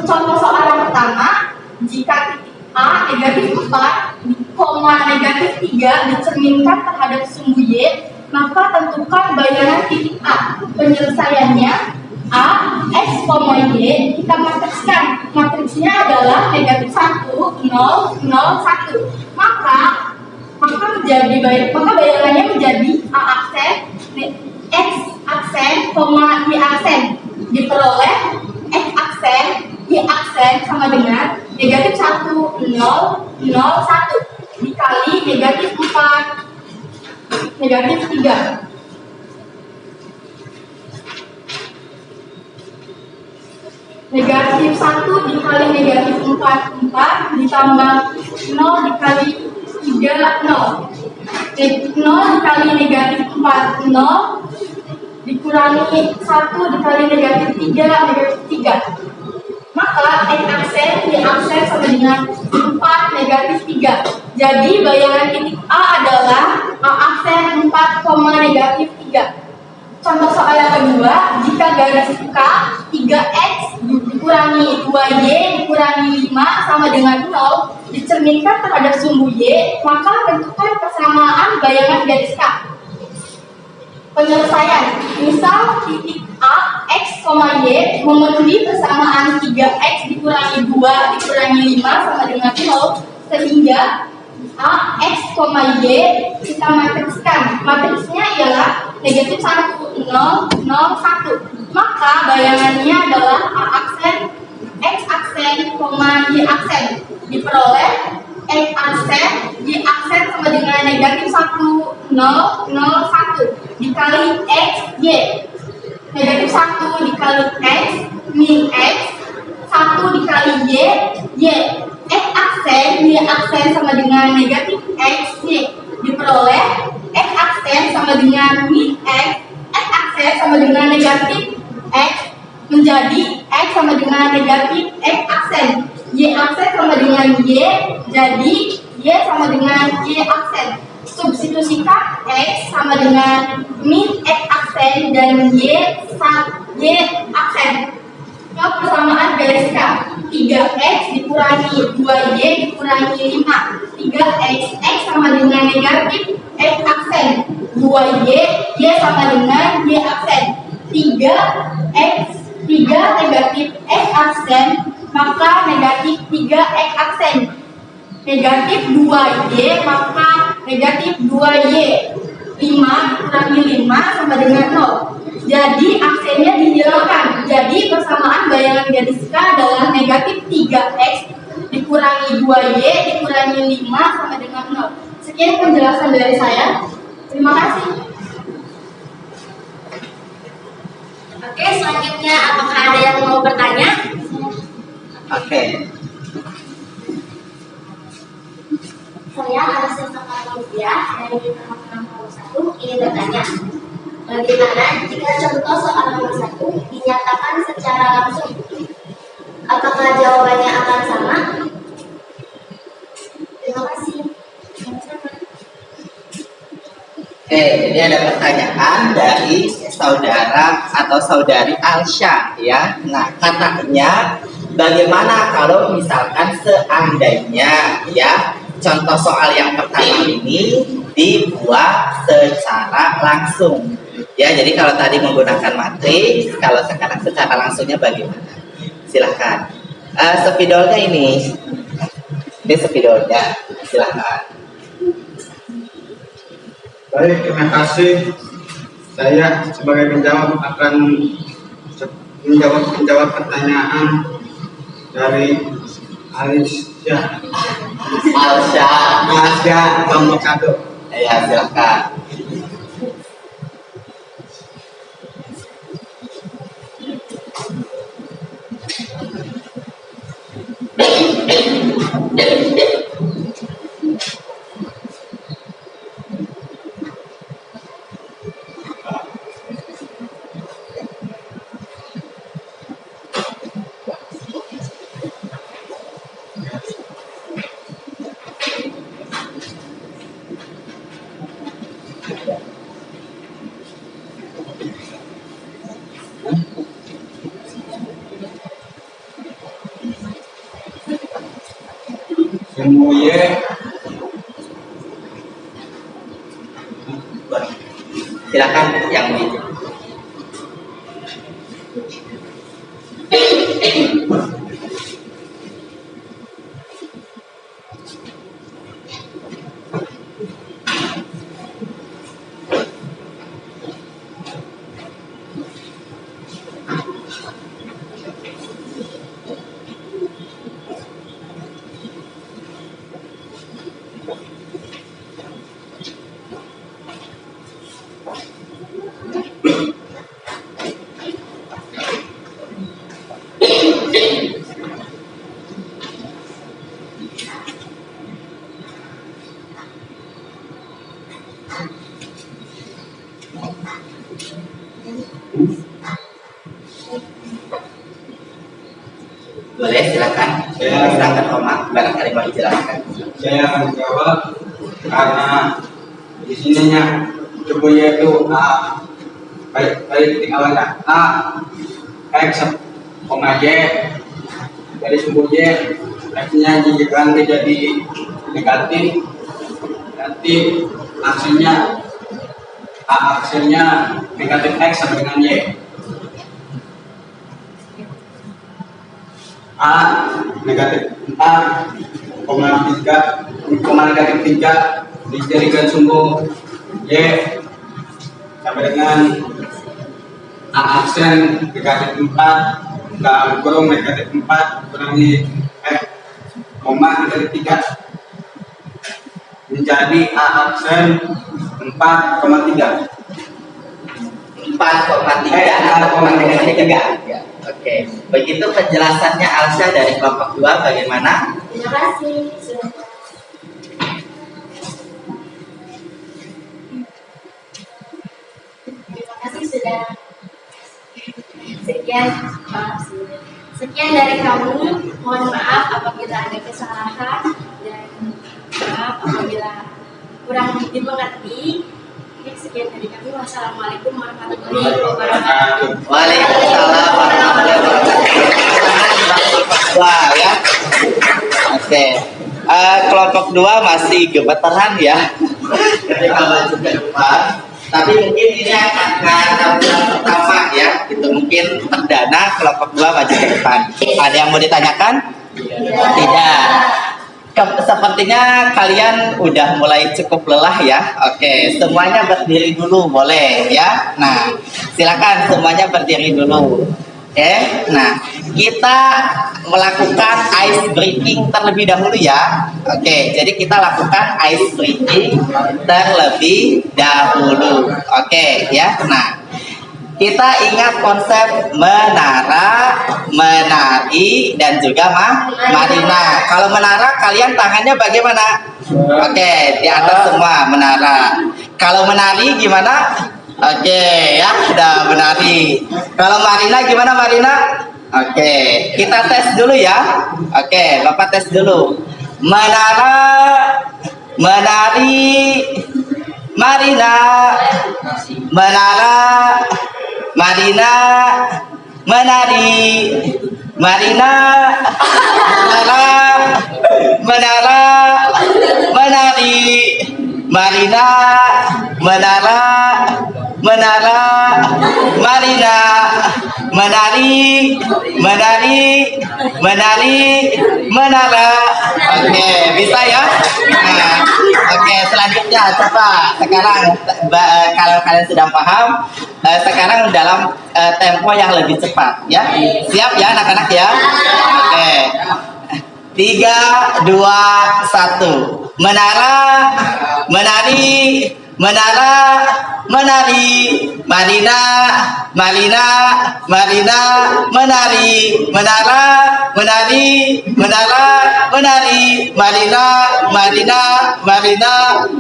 contoh soal yang pertama, jika titik A negatif 4, koma negatif 3 dicerminkan terhadap sumbu Y, maka tentukan bayangan titik A. Penyelesaiannya A, X, Y, kita matrikskan. Matriksnya adalah negatif 1, 0, 0, 1. Maka bayangannya menjadi A aksen, X aksen, Y aksen. Diperoleh X aksen, Y aksen sama dengan negatif 1, 0, 0, 1 dikali negatif 4, negatif 3. Negatif 1 dikali negatif 4, 4 ditambah 0 dikali 3, 0. 0 dikali negatif 4, 0 dikurangi 1 dikali negatif 3, negatif 3. Maka X aksen, Y aksen sama dengan 4, negatif 3. Jadi bayangan titik A adalah A aksen 4, negatif 3. Contoh soal yang kedua, jika garis K 3X dikurangi 2Y dikurangi 5 sama dengan 0 dicerminkan terhadap sumbu Y, maka tentukan persamaan bayangan garis K. Penyelesaian, misal titik A, X, Y memenuhi persamaan 3X dikurangi 2 dikurangi 5 sama dengan 0, sehingga A, X, Y kita matrikskan. Matriksnya ialah negatif 1, 0, 0, 1. Maka bayangannya adalah A aksen, X aksen, Y aksen. Diperoleh X aksen, Y aksen sama dengan negatif 1, 0, 0, 1 dikali X, Y. Negatif 1 dikali X, min X, 1 dikali Y, Y. X aksen, Y aksen sama dengan negatif X, Y. Diperoleh X aksen sama dengan min X, X aksen sama dengan negatif X, menjadi X sama dengan negatif X aksen. Y aksen sama dengan Y, jadi Y sama dengan Y aksen. Substitusikan X sama dengan min X aksen dan Y aksen. Persamaan garis K, 3X dikurangi 2Y dikurangi 5. 3X, X sama dengan negatif X aksen. 2Y, Y sama dengan Y aksen. 3X, 3 negatif X aksen, maka negatif 3X aksen. Negatif 2Y, maka negatif 2Y. 5 dikurangi 5 sama dengan 0. Jadi aksennya dihilangkan. Jadi persamaan bayangan garis K adalah negatif 3X dikurangi 2Y dikurangi 5 sama dengan 0. Sekian penjelasan dari saya. Terima kasih. Oke, selanjutnya apakah ada yang mau bertanya? Oke. Saya Anastasia Manusia dari Departemen Nomor 1 ingin bertanya, bagaimana jika contoh soal nomor 1 dinyatakan secara langsung? Apakah jawabannya akan sama? Terima kasih. Oke, jadi ada pertanyaan dari saudara atau saudari Alsya ya. Nah, katanya bagaimana kalau misalkan seandainya ya contoh soal yang pertama ini dibuat secara langsung ya. Jadi kalau tadi menggunakan matriks, kalau sekarang secara langsungnya bagaimana? Silahkan. Spidolnya ini spidolnya, silahkan. Baik, terima kasih. Saya sebagai penjawab akan menjawab pertanyaan dari Alsya kelompok 1. Ya, silakan. Sumbu Y Silakan yang di boleh, silakan. Silakan Oma, barangkali mau dijelaskan. saya akan jawab karena di sininya sumbu Y itu A, baik titik awalnya A X, Y dari sumbu Y X-nya diganti jadi negatif, nanti hasilnya A hasilnya negatif X sama dengan Y. A negatif 4, negatif 3 dijadikan sumbu Y sampai dengan A aksen negatif 4 dalam kurung negatif 4 kurangi X, negatif 3 menjadi A aksen 4,3. 4,3 ya. Oke, begitu penjelasannya Alsya dari kelompok 2 bagaimana? Terima kasih. Terima kasih sudah sekian dari kamu. Mohon maaf apabila ada kesalahan dan maaf apabila kurang dimengerti. Sekian dari kami. Wassalamualaikum warahmatullahi wabarakatuh. Waalaikumsalam warahmatullahi wabarakatuh. Wah ya. Oke. Kelompok 2 masih gemeteran ya. Ketika maju ke depan. Tapi mungkin ini akan bulan pertama ya. Itu mungkin perdana kelompok 2 maju ke depan. Ada yang mau ditanyakan? Tidak. Sepertinya kalian udah mulai cukup lelah ya. Oke, semuanya berdiri dulu boleh ya. Nah, silakan semuanya berdiri dulu. Oke, nah kita melakukan ice breaking terlebih dahulu ya. Oke, jadi kita lakukan ice breaking terlebih dahulu. Oke ya. Nah, kita ingat konsep menara, menari, dan juga marina. Kalau menara, kalian tangannya bagaimana? Oke, di atas semua menara. Kalau menari gimana? Oke, ya sudah menari. Kalau marina gimana marina? Oke, kita tes dulu ya. Oke, Bapak tes dulu. Menara, menari, Marina, menara, Marina, menari, Marina, menara, menara, menari, Marina, menara, menara, Marina, menari, menari, menari, menara. Oke, bisa ya? Nah, oke, selanjutnya coba sekarang kalau kalian sudah paham, sekarang dalam tempo yang lebih cepat ya. Siap ya anak-anak ya? Oke. 3, 2, 1. Menara, menari, menara, menari, Marina, Marina, Marina, menari, menara, menari, menara, menari, Marina, Marina, Marina,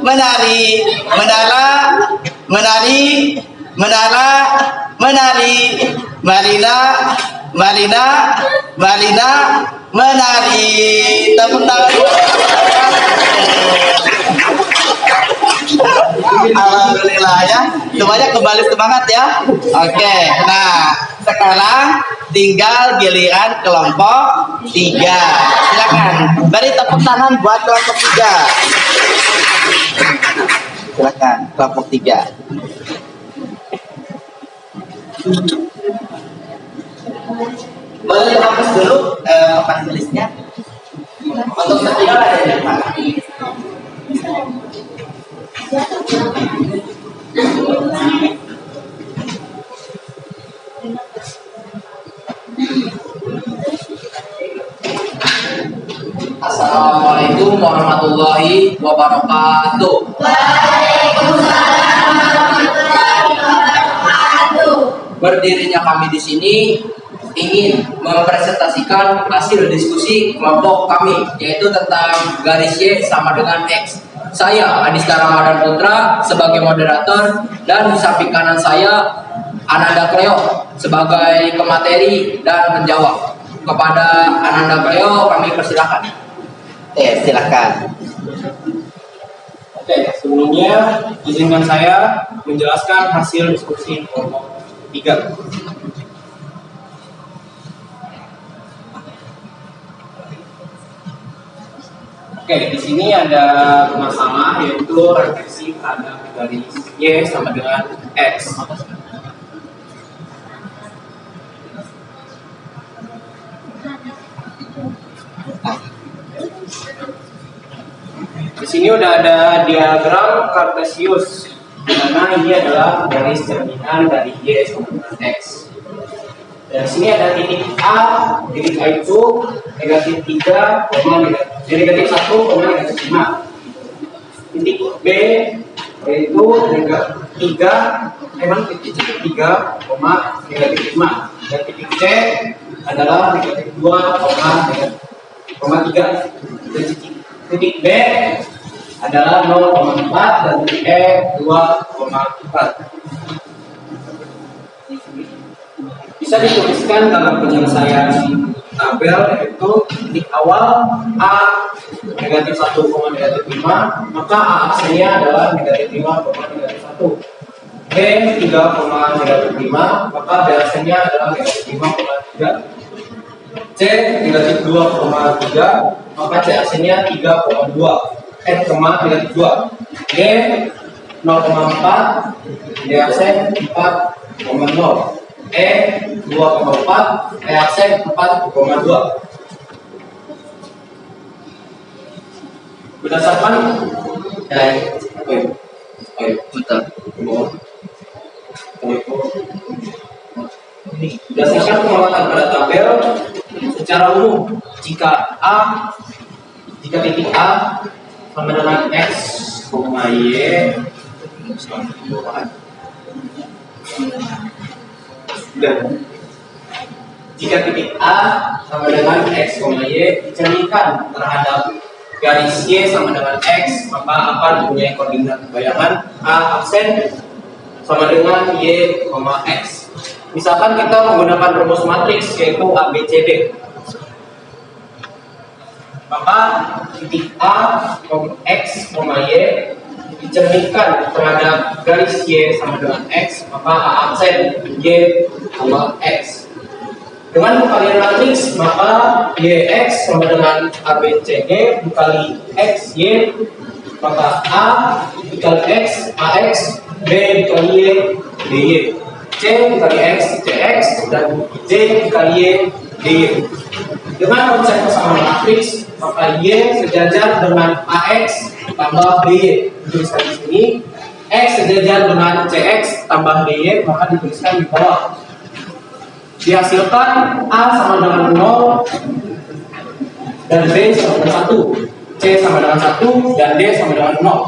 menari, menara, menari, menara, menari, Marina, Marina, Marina, menari. Tepuk tangan. Alhamdulillah ya, semuanya kembali semangat ya. Oke, nah sekarang tinggal giliran kelompok 3. Silakan beri tepuk tangan buat kelompok 3. Silakan kelompok 3. Boleh hapus dulu papan tulisnya untuk setiap ada di depan. Assalamualaikum warahmatullahi wabarakatuh. Waalaikumsalam warahmatullahi wabarakatuh. Berdirinya kami di sini ingin mempresentasikan hasil diskusi kelompok kami, yaitu tentang garis Y sama dengan X. Saya Adista Ramadan Putra sebagai moderator, dan di samping kanan saya Ananda Cleo sebagai pemateri dan penjawab. Kepada Ananda Cleo kami persilakan. Silakan. Oke, sebelumnya izinkan saya menjelaskan hasil diskusi kelompok 3. Oke, di sini ada masalah yaitu refleksi terhadap garis Y sama dengan X. Di sini udah ada diagram Cartesius, di mana ini adalah garis cerminan dari Y sama dengan X. Dan di sini ada titik A itu negatif 3, negatif 1, negatif 5. Titik B yaitu negatif 3, titik 3, negatif 5. Dan titik C adalah negatif 2, 3. Dan titik B adalah 0,4 dan titik E 2,4. Bisa dituliskan dalam penyelesaian tabel, yaitu titik awal A negatif 1, negatif 5, maka A aksennya adalah negatif 5, negatif 1. B 3, negatif 5, maka B aksennya adalah negatif 5,3. C negatif 2,3, maka C aksennya 3,2. Negatif 2. D 0,4, D aksen 4,0. E 2,4, E aksen 4,2. Berdasarkan berdasarkan pengamatan pada tabel, secara umum jika titik A sama dengan X, Y dan jika titik A sama dengan X, Y dicerminkan terhadap garis Y sama dengan X, maka akan mempunyai koordinat bayangan A aksen sama dengan Y, X. Misalkan kita menggunakan rumus matriks yaitu ABCD, maka titik A, X, Y dicerminkan terhadap garis Y sama dengan X, maka A aksen Y tambah X. Dengan pengkalian matriks, maka YX sama dengan ABCD dikali XY, maka A dikali X, AX, B dikali Y, DY, C dikali X, CX, dan J dikali Y, DY. Dengan konsep persamaan matriks, maka Y sejajar dengan AX tambah DY. Dituliskan di sini. X sejajar dengan CX tambah DY, maka dituliskan di bawah. Dihasilkan A sama dengan 0 dan B sama dengan 1, C sama dengan 1 dan D sama dengan 0.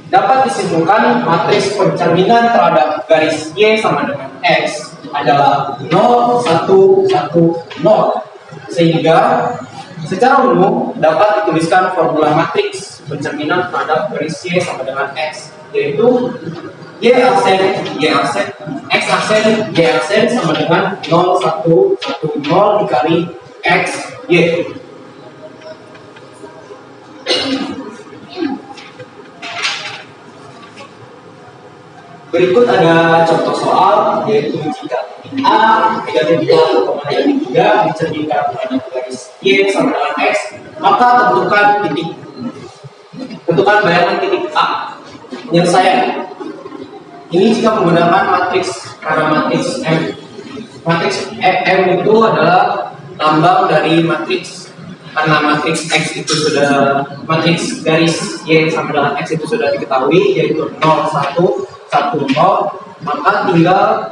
Dapat disimpulkan matriks pencerminan terhadap garis Y sama dengan X adalah 0, 1, 1, 0. Sehingga secara umum dapat dituliskan formula matriks pencerminan terhadap garis Y sama dengan X, yaitu Y aksen, Y aksen, X aksen, Y aksen sama dengan 0, 1, 1, 0 dikali X, Y. Berikut ada contoh soal, yaitu jika A negatif 2,3 dicerminkan terhadap garis Y sama dengan X, maka tentukan bayangan titik A. Penyelesaian. Ini jika menggunakan matriks, karena matriks M. Matriks M itu adalah lambang dari matriks. Karena matriks X itu sudah, matriks garis Y sama dengan X itu sudah diketahui, yaitu 0, 1, 1, 0, maka tinggal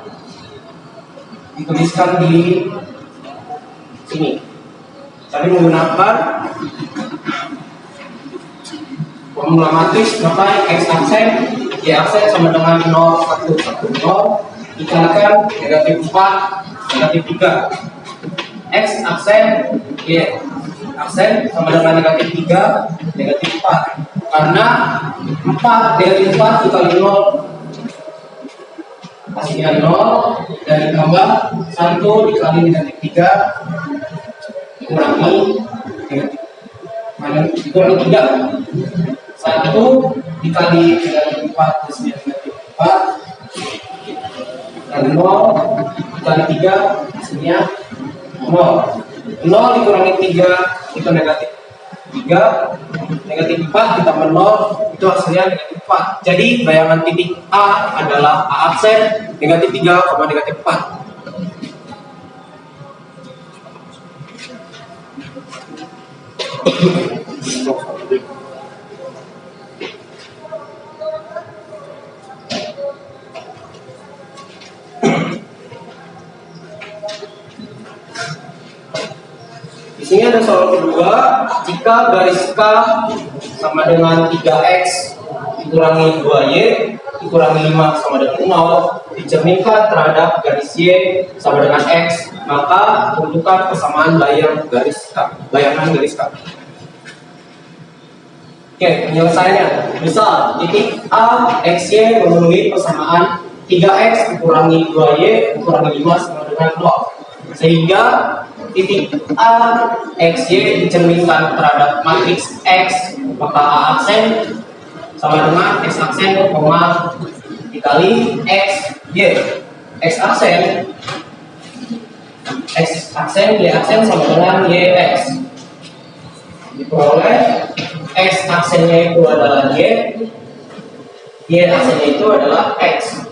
dituliskan di sini. Tadi menggunakan formula matriks, maka X aksen, Y aksen sama dengan 0, 1, 1, 0 dikalikan negatif 4, negatif 3. X aksen, Y aksen sama dengan negatif 3, negatif 4. Karena 4 dari 4 dikali 0 hasilnya 0, dan ditambah 1 dikali negatif 3 dikurangi negatif, dikurangi 3. 1 dikali negatif 4 hasilnya negatif 4, dan 0 dikali 3 hasilnya 0. 0 dikurangi 3 itu negatif 3, negatif 4 ditambah 0 itu hasilnya negatif 4. Jadi bayangan titik A adalah A aksen negatif 3, negatif 4. Di sini ada soal kedua, jika garis K sama dengan 3X dikurangi 2Y dikurangi 5 sama dengan 0 dicerminkan terhadap garis Y sama dengan X, maka tentukan persamaan layar garis K, bayangan garis K. Oke, penyelesaiannya. Misal titik A, XY memenuhi persamaan 3X dikurangi 2Y dikurangi 5 sama dengan 0. Sehingga titik A, XY dicerminkan terhadap matriks X, maka A aksen sama dengan X aksen, dikali X, Y. X aksen, Y aksen sama dengan YX. Diperoleh X aksennya itu adalah Y aksennya itu adalah X.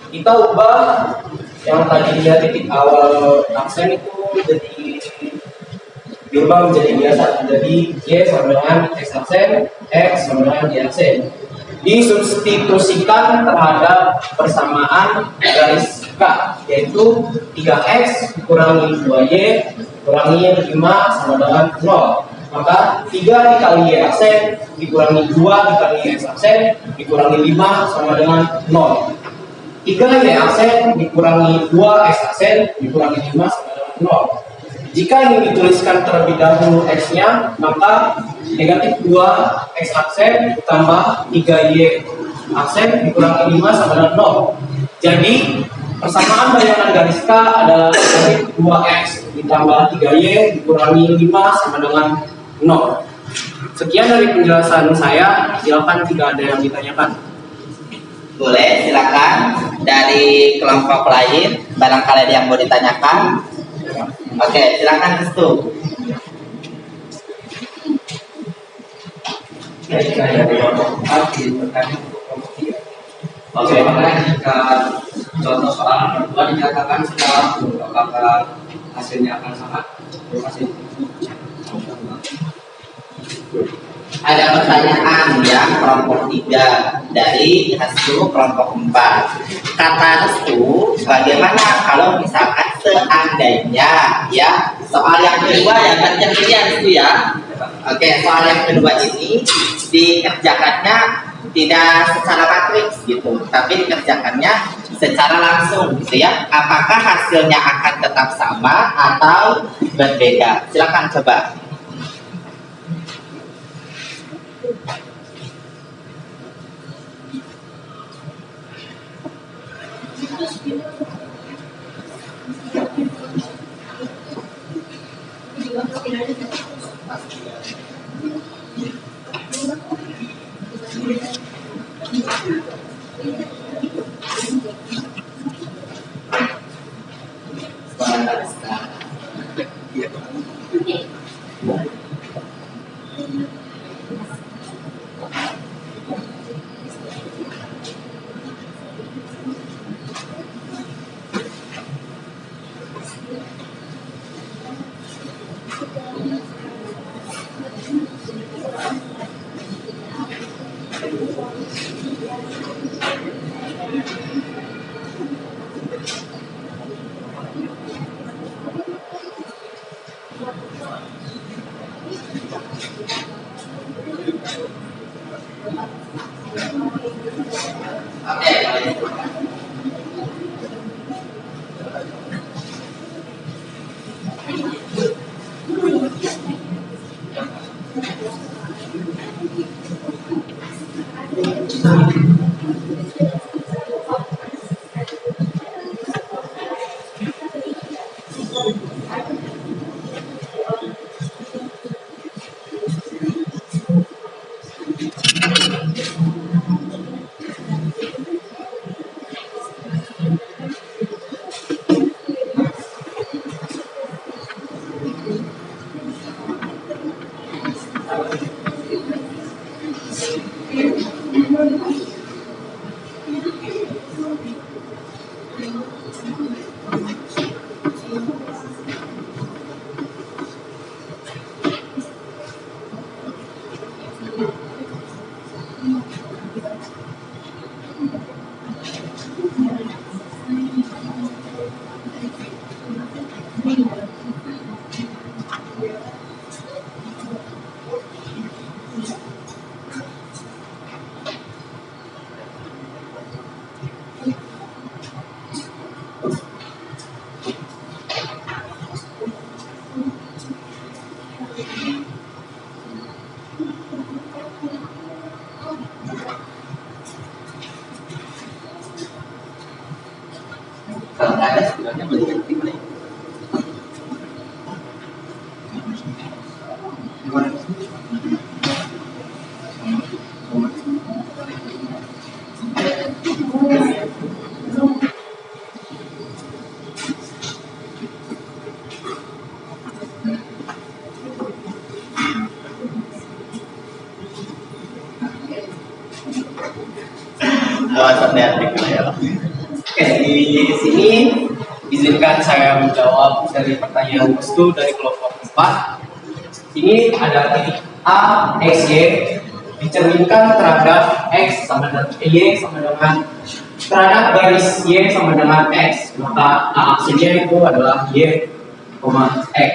Kita ubah yang tadinya titik awal aksen itu jadi diubah menjadi biasa, jadi Y sama dengan X aksen, X sama dengan Y aksen. Disubstitusikan terhadap persamaan garis K, yaitu 3X dikurangi 2Y dikurangi 5 sama dengan 0. Maka 3 dikali Y aksen dikurangi 2 dikali X aksen dikurangi 5 sama dengan 0. 3 Y aksen dikurangi 2 X aksen dikurangi 5 sama dengan 0. Jika ini dituliskan terlebih dahulu X-nya, maka negatif 2 X aksen ditambah 3Y aksen dikurangi 5 sama dengan 0. Jadi persamaan bayangan garis K adalah negatif 2X ditambah 3Y dikurangi 5 sama dengan 0. Sekian dari penjelasan saya, silakan jika ada yang ditanyakan. Boleh, silakan dari kelompok lain, barangkali ada yang mau ditanyakan. Oke, silakan Restu. Jika dari kelompok 4 bertanya untuk kelompok 3. Bagaimana jika contoh soal kedua dinyatakan secara full, apakah hasilnya akan sama? Terima kasih. Ada pertanyaan ya, kelompok 3 dari Restu kelompok 4. Kata Restu, bagaimana kalau misalkan seandainya ya, soal yang kedua ya, bagian ini ya Restu ya. Oke, soal yang kedua ini dikerjakannya tidak secara matriks gitu, tapi dikerjakannya secara langsung gitu ya. Apakah hasilnya akan tetap sama atau berbeda? Silakan coba. Kalau nggak ada sebenarnya boleh ganti boleh. Oke, di sini izinkan saya menjawab dari pertanyaan Restu dari kelompok 4. Ini ada titik A, X, Y dicerminkan terhadap X sama dengan Y sama dengan terhadap garis Y sama dengan X, maka A aksennya itu adalah Y, X.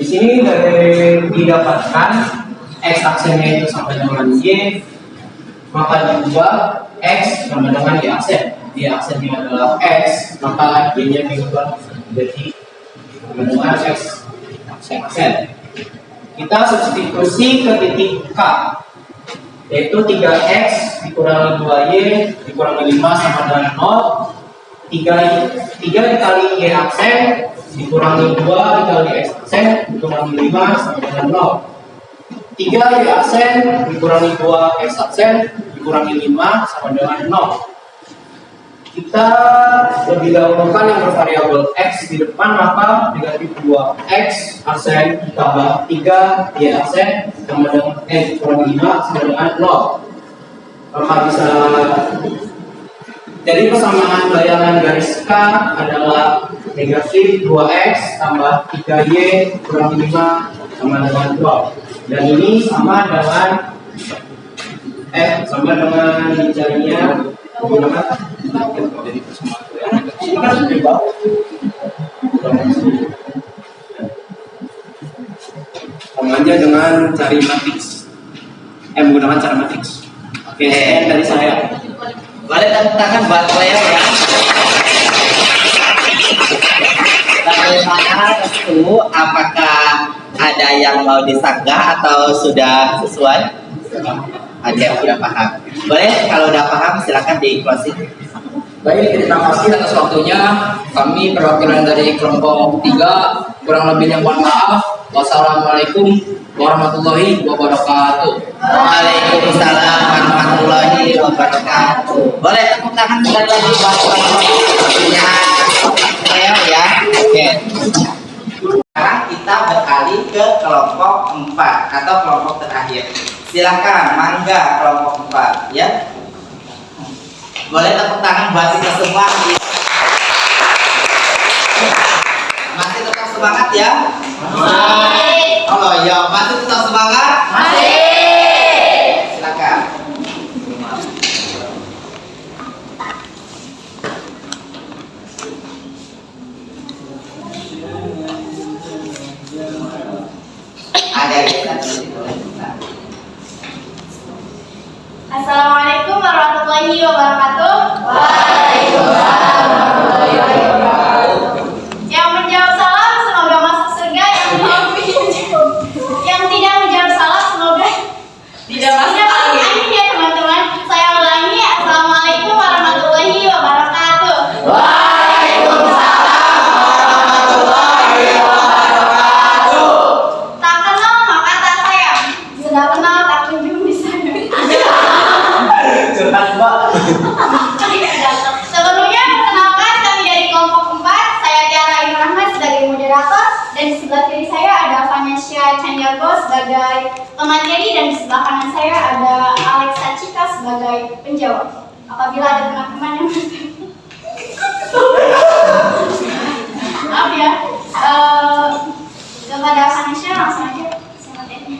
Di sini dari didapatkan X aksennya itu sama dengan Y, maka juga X sama dengan Y aksen. Y aksennya adalah X, maka Y-nya diubah menjadi sama dengan X aksen. Kita substitusi ke titik K, yaitu 3X dikurangi 2Y dikurangi 5 sama dengan 0. 3 dikali Y aksen dikurangi 2 dikali X aksen dikurangi 5 sama dengan 0. 3 Y aksen dikurangi 2 X aksen dikurangi 5 sama dengan 0. Kita lebih dahulukan yang bervariabel X di depan, maka negatif 2X aksen ditambah 3 Y aksen sama dengan X dikurangi 5 sama dengan 0. Maka bisa jadi persamaan bayangan garis K adalah negatif 2X tambah 3Y kurangi 5 sama dengan 0. Dan ini sama dengan sama dengan dicarinya menggunakan jadi persamaan bayangan sama dengan cari matriks menggunakan cara matriks. Oke, sekian dari saya. Boleh tepuk tangan buat Leo ya. Bagaimana itu? Apakah ada yang mau disanggah atau sudah sesuai? Ada yang sudah paham. Boleh kalau udah paham silakan di closing. Baik, terima kasih atas waktunya. Kami perwakilan dari kelompok 3, kurang lebihnya mohon maaf. Wassalamualaikum warahmatullahi wabarakatuh. Waalaikumsalam warahmatullahi wabarakatuh. Boleh tepuk tangan sekali lagi buat waktunya Leo ya. Oke. Sekarang kita beralih ke kelompok 4 atau kelompok terakhir. Silakan, mangga kelompok 4 ya. Boleh tepuk tangan buat kita semua. Masih tetap semangat ya? Masih. Oh ya, masih tetap semangat? Masih. Silakan. Ada kita Assalamualaikum warahmatullahi wabarakatuh. Waalaikumsalam warahmatullahi wabarakatuh. Yang menjawab salam semoga masuk surga, yang tidak menjawab salam semoga Tidak masuk angin. Amin ya teman-teman. Saya ulangi, assalamualaikum warahmatullahi wabarakatuh. Waalaikumsalam warahmatullahi wabarakatuh. Tak kenal maka tak sayang, sudah kenal tak kunjung disayang. Sebelumnya perkenalkan kami dari kelompok 4. Saya Tiara Ayu Rahmat sebagai moderator, dan di sebelah kiri saya ada Vanessa Chandiago sebagai teman jadi, dan di sebelah kanan saya ada Alexa Cika sebagai penjawab. Apabila ada teman-teman yang maaf ya, kepada Vanessa langsung aja materi.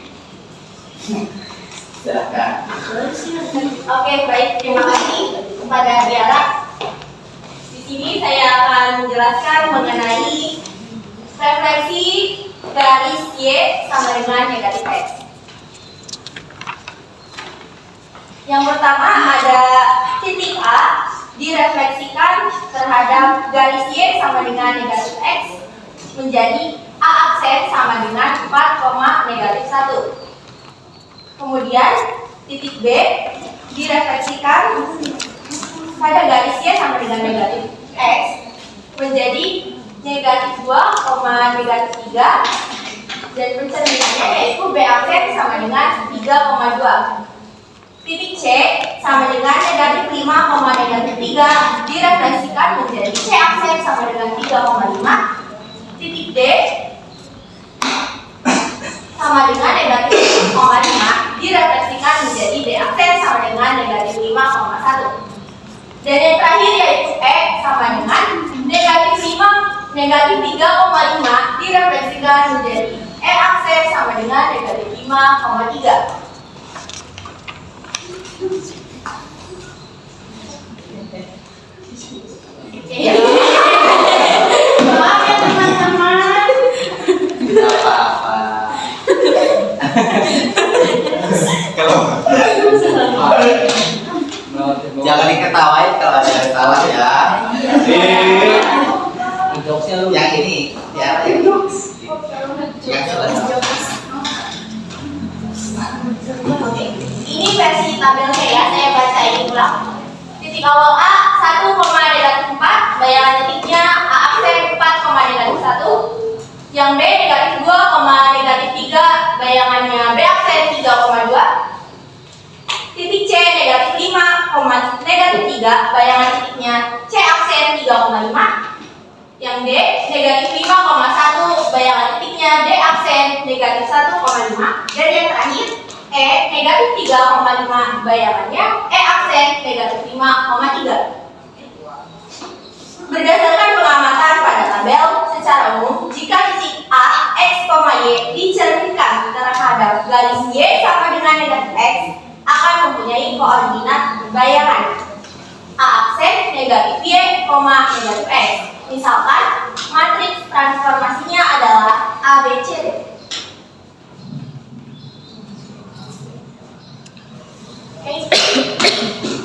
Silakan. Oke, baik. Terima kasih kepada Tiara. Di sini saya akan menjelaskan mengenai refleksi garis Y sama dengan negatif X. Yang pertama ada titik A direfleksikan terhadap garis Y sama dengan negatif X menjadi A aksen sama dengan 4, negatif 1. Kemudian titik B direfleksikan pada garis Y sama dengan negatif X menjadi negatif 2, negatif 3, dan pencerminannya yaitu B aksen sama dengan 3,2. Titik C sama dengan negatif 5, negatif 3 direfleksikan menjadi C aksen sama dengan 3,5. Titik D sama dengan negatif 5,5 direfleksikan menjadi D aksen sama dengan negatif 5,1. Dan yang terakhir yaitu E sama dengan negatif 5, negatif 3,5 direfleksikan menjadi E aksen sama dengan negatif 5,3. Maaf ya teman-teman. Tidak apa-apa. Jangan diketawain kalau ada yang salah ya. Yang ini ya. Yang salah. Ini versi tabelnya ya, saya bacain ulang. Titik awal A 1, negatif 4, bayangan titiknya A aksen 4, negatif 1. Yang B negatif 2, negatif 3, bayangannya B aksen negatif 3, bayangan titiknya C aksen 3,5. Yang D, negatif 5,1, bayangan titiknya D aksen negatif 1,5. Dan yang terakhir, E, negatif 3,5, bayangannya E aksen negatif 5,3. Berdasarkan pengamatan pada tabel, secara umum, jika titik A, X, Y dicerminkan terhadap garis Y sama dengan negatif X, akan mempunyai koordinat bayangan A aksen negatif Y, negatif X. Misalkan, matriks transformasinya adalah ABCD.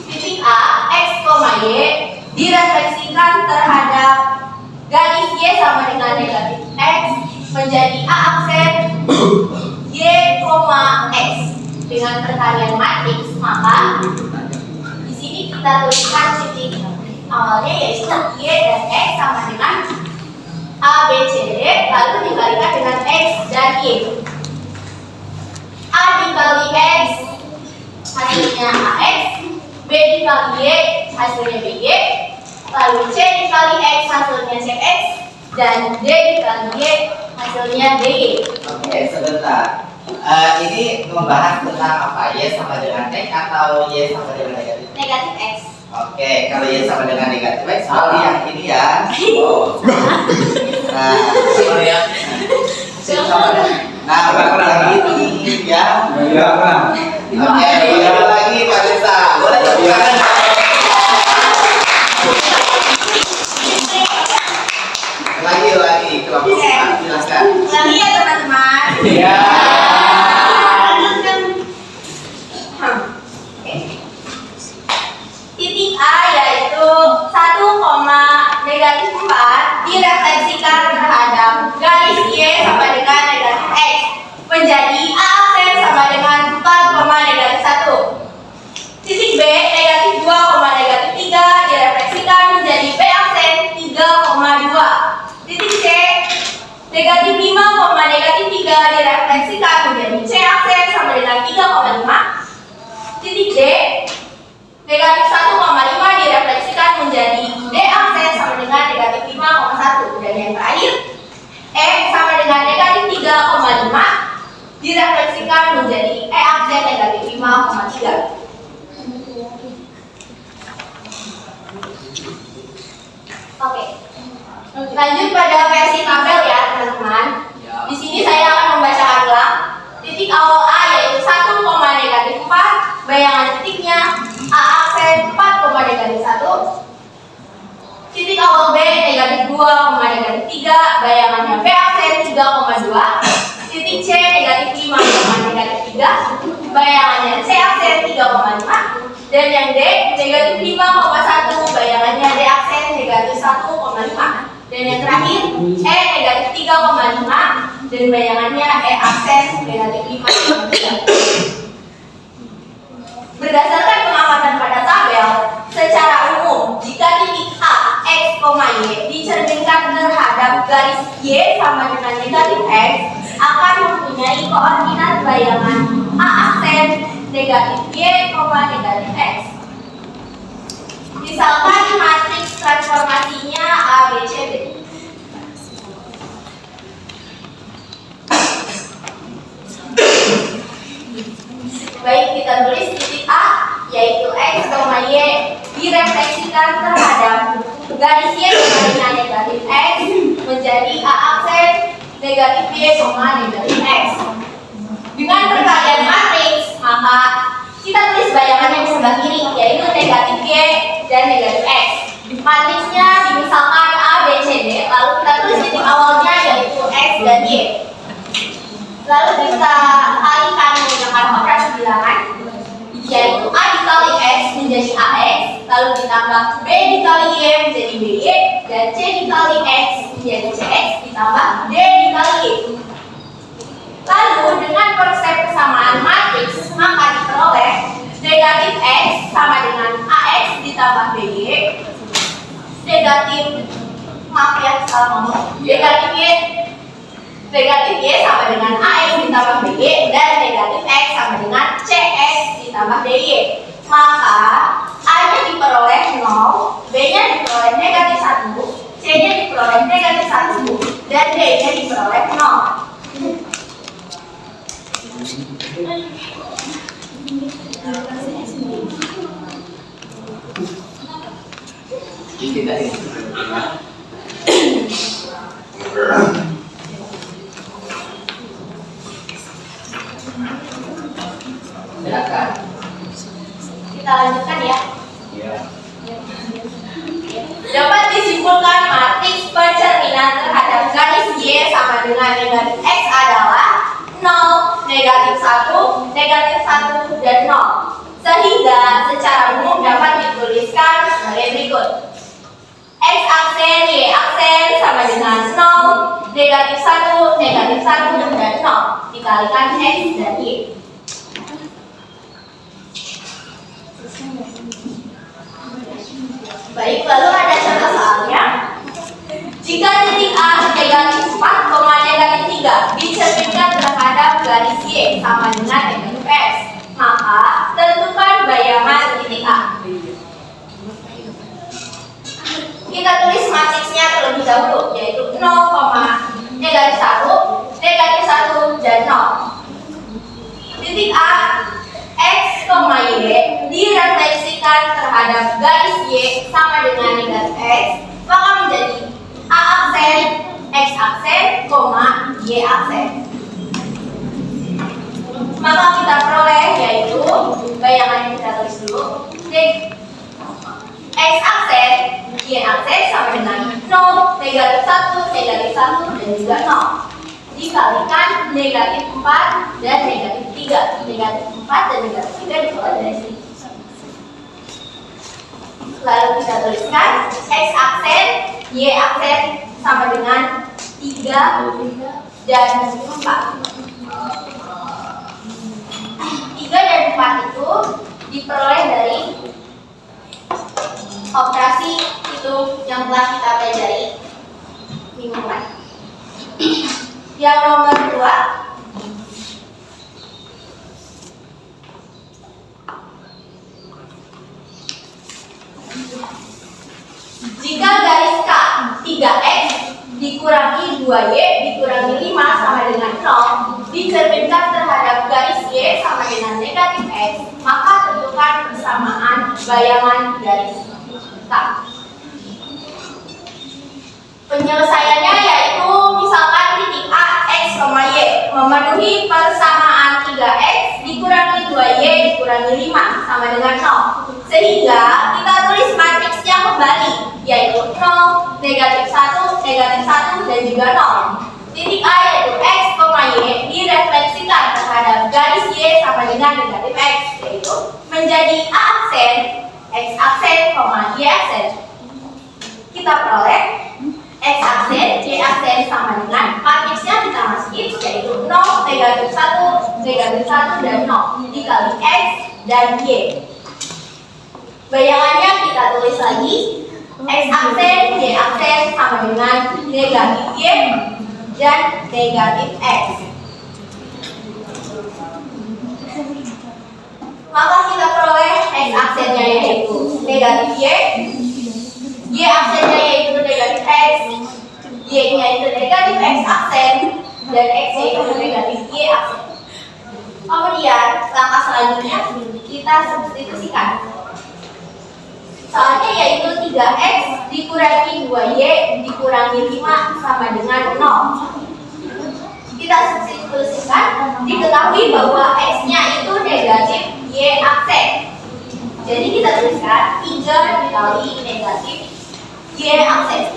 Titik A, X, Y direfleksikan terhadap garis Y sama dengan negatif X menjadi A aksen Y, X dengan perkalian matriks, maka di sini kita tuliskan titik awalnya yaitu Y dan X sama dengan A, B, C, D, lalu dikalikan dengan X dan Y. A dikali X hasilnya AX, B dikali Y hasilnya BY, lalu C dikali X hasilnya CX, dan D dikali Y hasilnya DY. Oke, sebentar. Ini membahas tentang apa? Y sama dengan X atau Y sama dengan negatif? Negatif X. Oke, kalau Y sama dengan negatif X, seperti yang ini ya. Oh. Nah, Sorry ya. nah, lagi ini ya. Iya, kan? Oke, ulang lagi Pak Desa. Boleh diulang? Lagi kelompok A, silakan. Lagi ya teman-teman. Iya. Lanjutkan. Titik A yaitu 1,-4 direfleksikan terhadap garis Y sama dengan negatif X menjadi A aksen sama dengan 4,-1. Titik B negatif 2,-3 direfleksikan menjadi B aksen 3,2. Titik C negatif 5,-3 direfleksikan menjadi C aksen sama dengan 3,5. Titik D negatif 1,5 direfleksikan menjadi D aksen sama dengan negatif 5,1. Dan yang terakhir E sama dengan negatif 3,5 direfleksikan menjadi E aksen negatif 5,3. Oke. Lanjut pada versi tabel ya teman-teman. Di sini saya akan membacakan ulang. Titik awal A yaitu 1,-4, bayangan titiknya A aksen 4,-1. Titik awal B negatif 2,-3, bayangannya B aksen 3,2. Titik C negatif 5,-3, bayangannya C aksen 3,5. Dan yang D negatif 5,1, bayangannya D aksen negatif 1,5. Dan yang terakhir E negatif 3,5 dan bayangannya E aksen negatif 5,3. Berdasarkan pengamatan pada tabel, secara umum jika titik A, X, Y dicerminkan terhadap garis Y sama dengan negatif X, akan mempunyai koordinat bayangan A aksen negatif Y, negatif X. Misalkan matriks transformasinya ABCD. Baik, kita tulis titik A yaitu X, Y direfleksikan terhadap garis Y sama dengan negatif X menjadi A aksen negatif Y, negatif X. Dengan perkalian matriks, maka kita tulis bayangannya di sebelah kiri yaitu negatif Y dan negatif X. Matriksnya dimisalkan A, B, C, D, lalu kita tulis titik awalnya yaitu X dan Y. Lalu kita kalikan menggunakan operasi bilangan yaitu A dikali X menjadi AX, lalu ditambah B dikali Y menjadi BY, dan C dikali X menjadi CX ditambah D dikali Y. Lalu dengan konsep kesamaan matriks maka diperoleh negatif X sama dengan AX ditambah BY, negatif Y sama dengan AX ditambah BY, dan negatif X sama dengan CX ditambah DY. Maka diperoleh 0, B-nya diperoleh negatif 1, C-nya diperoleh negatif 1, dan D-nya diperoleh 0. Tidak ini. Silakan. Kita lanjutkan ya. Ya. Dapat disimpulkan matriks pencerminan terhadap garis Y sama dengan negatif X adalah 0, negatif 1, negatif 1, dan 0. Sehingga secara umum dapat dituliskan sebagai berikut. X aksen, Y aksen sama dengan 0, negatif 1, negatif 1, dan 0. Dikalikan X dan Y. Baik, lalu ada contoh soalnya. Jika titik A negatif 4, negatif 3 dicerminkan terhadap garis Y sama dengan negatif X, maka tentukan bayangan titik A. Kita tulis matriksnya terlebih dahulu, yaitu 0, negatif 1, negatif 1, dan 0. Titik A X, Y direfleksikan terhadap garis Y sama dengan negatif X, maka menjadi A aksen, X aksen, Y aksen. Maka kita peroleh yaitu bayangan yang kita tulis dulu. X aksen, Y aksen sama dengan 0, negatif 1, negatif 1, dan juga 0. Dikalikan negatif 4 dan negatif 3. Negatif 4 dan negatif 3 diperoleh dari sini. Lalu kita tuliskan X aksen, Y aksen sama dengan 3 dan 4. 3 dan 4 itu diperoleh dari operasi itu yang telah kita pelajari minggu lalu. Yang nomor 2, jika garis K 3X dikurangi 2Y dikurangi 5 sama dengan 0 dicerminkan terhadap garis Y sama dengan negatif X, maka tentukan persamaan bayangan garis K. Penyelesaiannya yaitu misalkan titik A X, Y memenuhi persamaan 3X dikurangi 2Y dikurangi 5 sama dengan 0, sehingga kita tulis matriksnya kembali yaitu 0, negatif 1, negatif 1, dan juga 0. Titik A yaitu X, Y direfleksikan terhadap garis Y sama dengan negatif X, yaitu menjadi A aksen, X aksen, Y aksen. Kita peroleh X aksen, Y aksen sama dengan matriksnya kita masukin yaitu 0, negatif 1, negatif 1, dan 0 dikali X dan Y. Bayangannya kita tulis lagi, X aksen, Y aksen sama dengan negatif Y dan negatif X. Maka kita peroleh X aksennya yaitu negatif Y aksennya yaitu negatif X, Y-nya itu negatif X aksen, dan X-nya itu negatif Y aksen. Kemudian langkah selanjutnya kita substitusikan. Soalnya yaitu 3X dikurangi 2Y dikurangi 5 sama dengan 0. Kita substitusikan, diketahui bahwa X-nya itu negatif Y aksen. Jadi kita tuliskan 3 dikali negatif Y aksen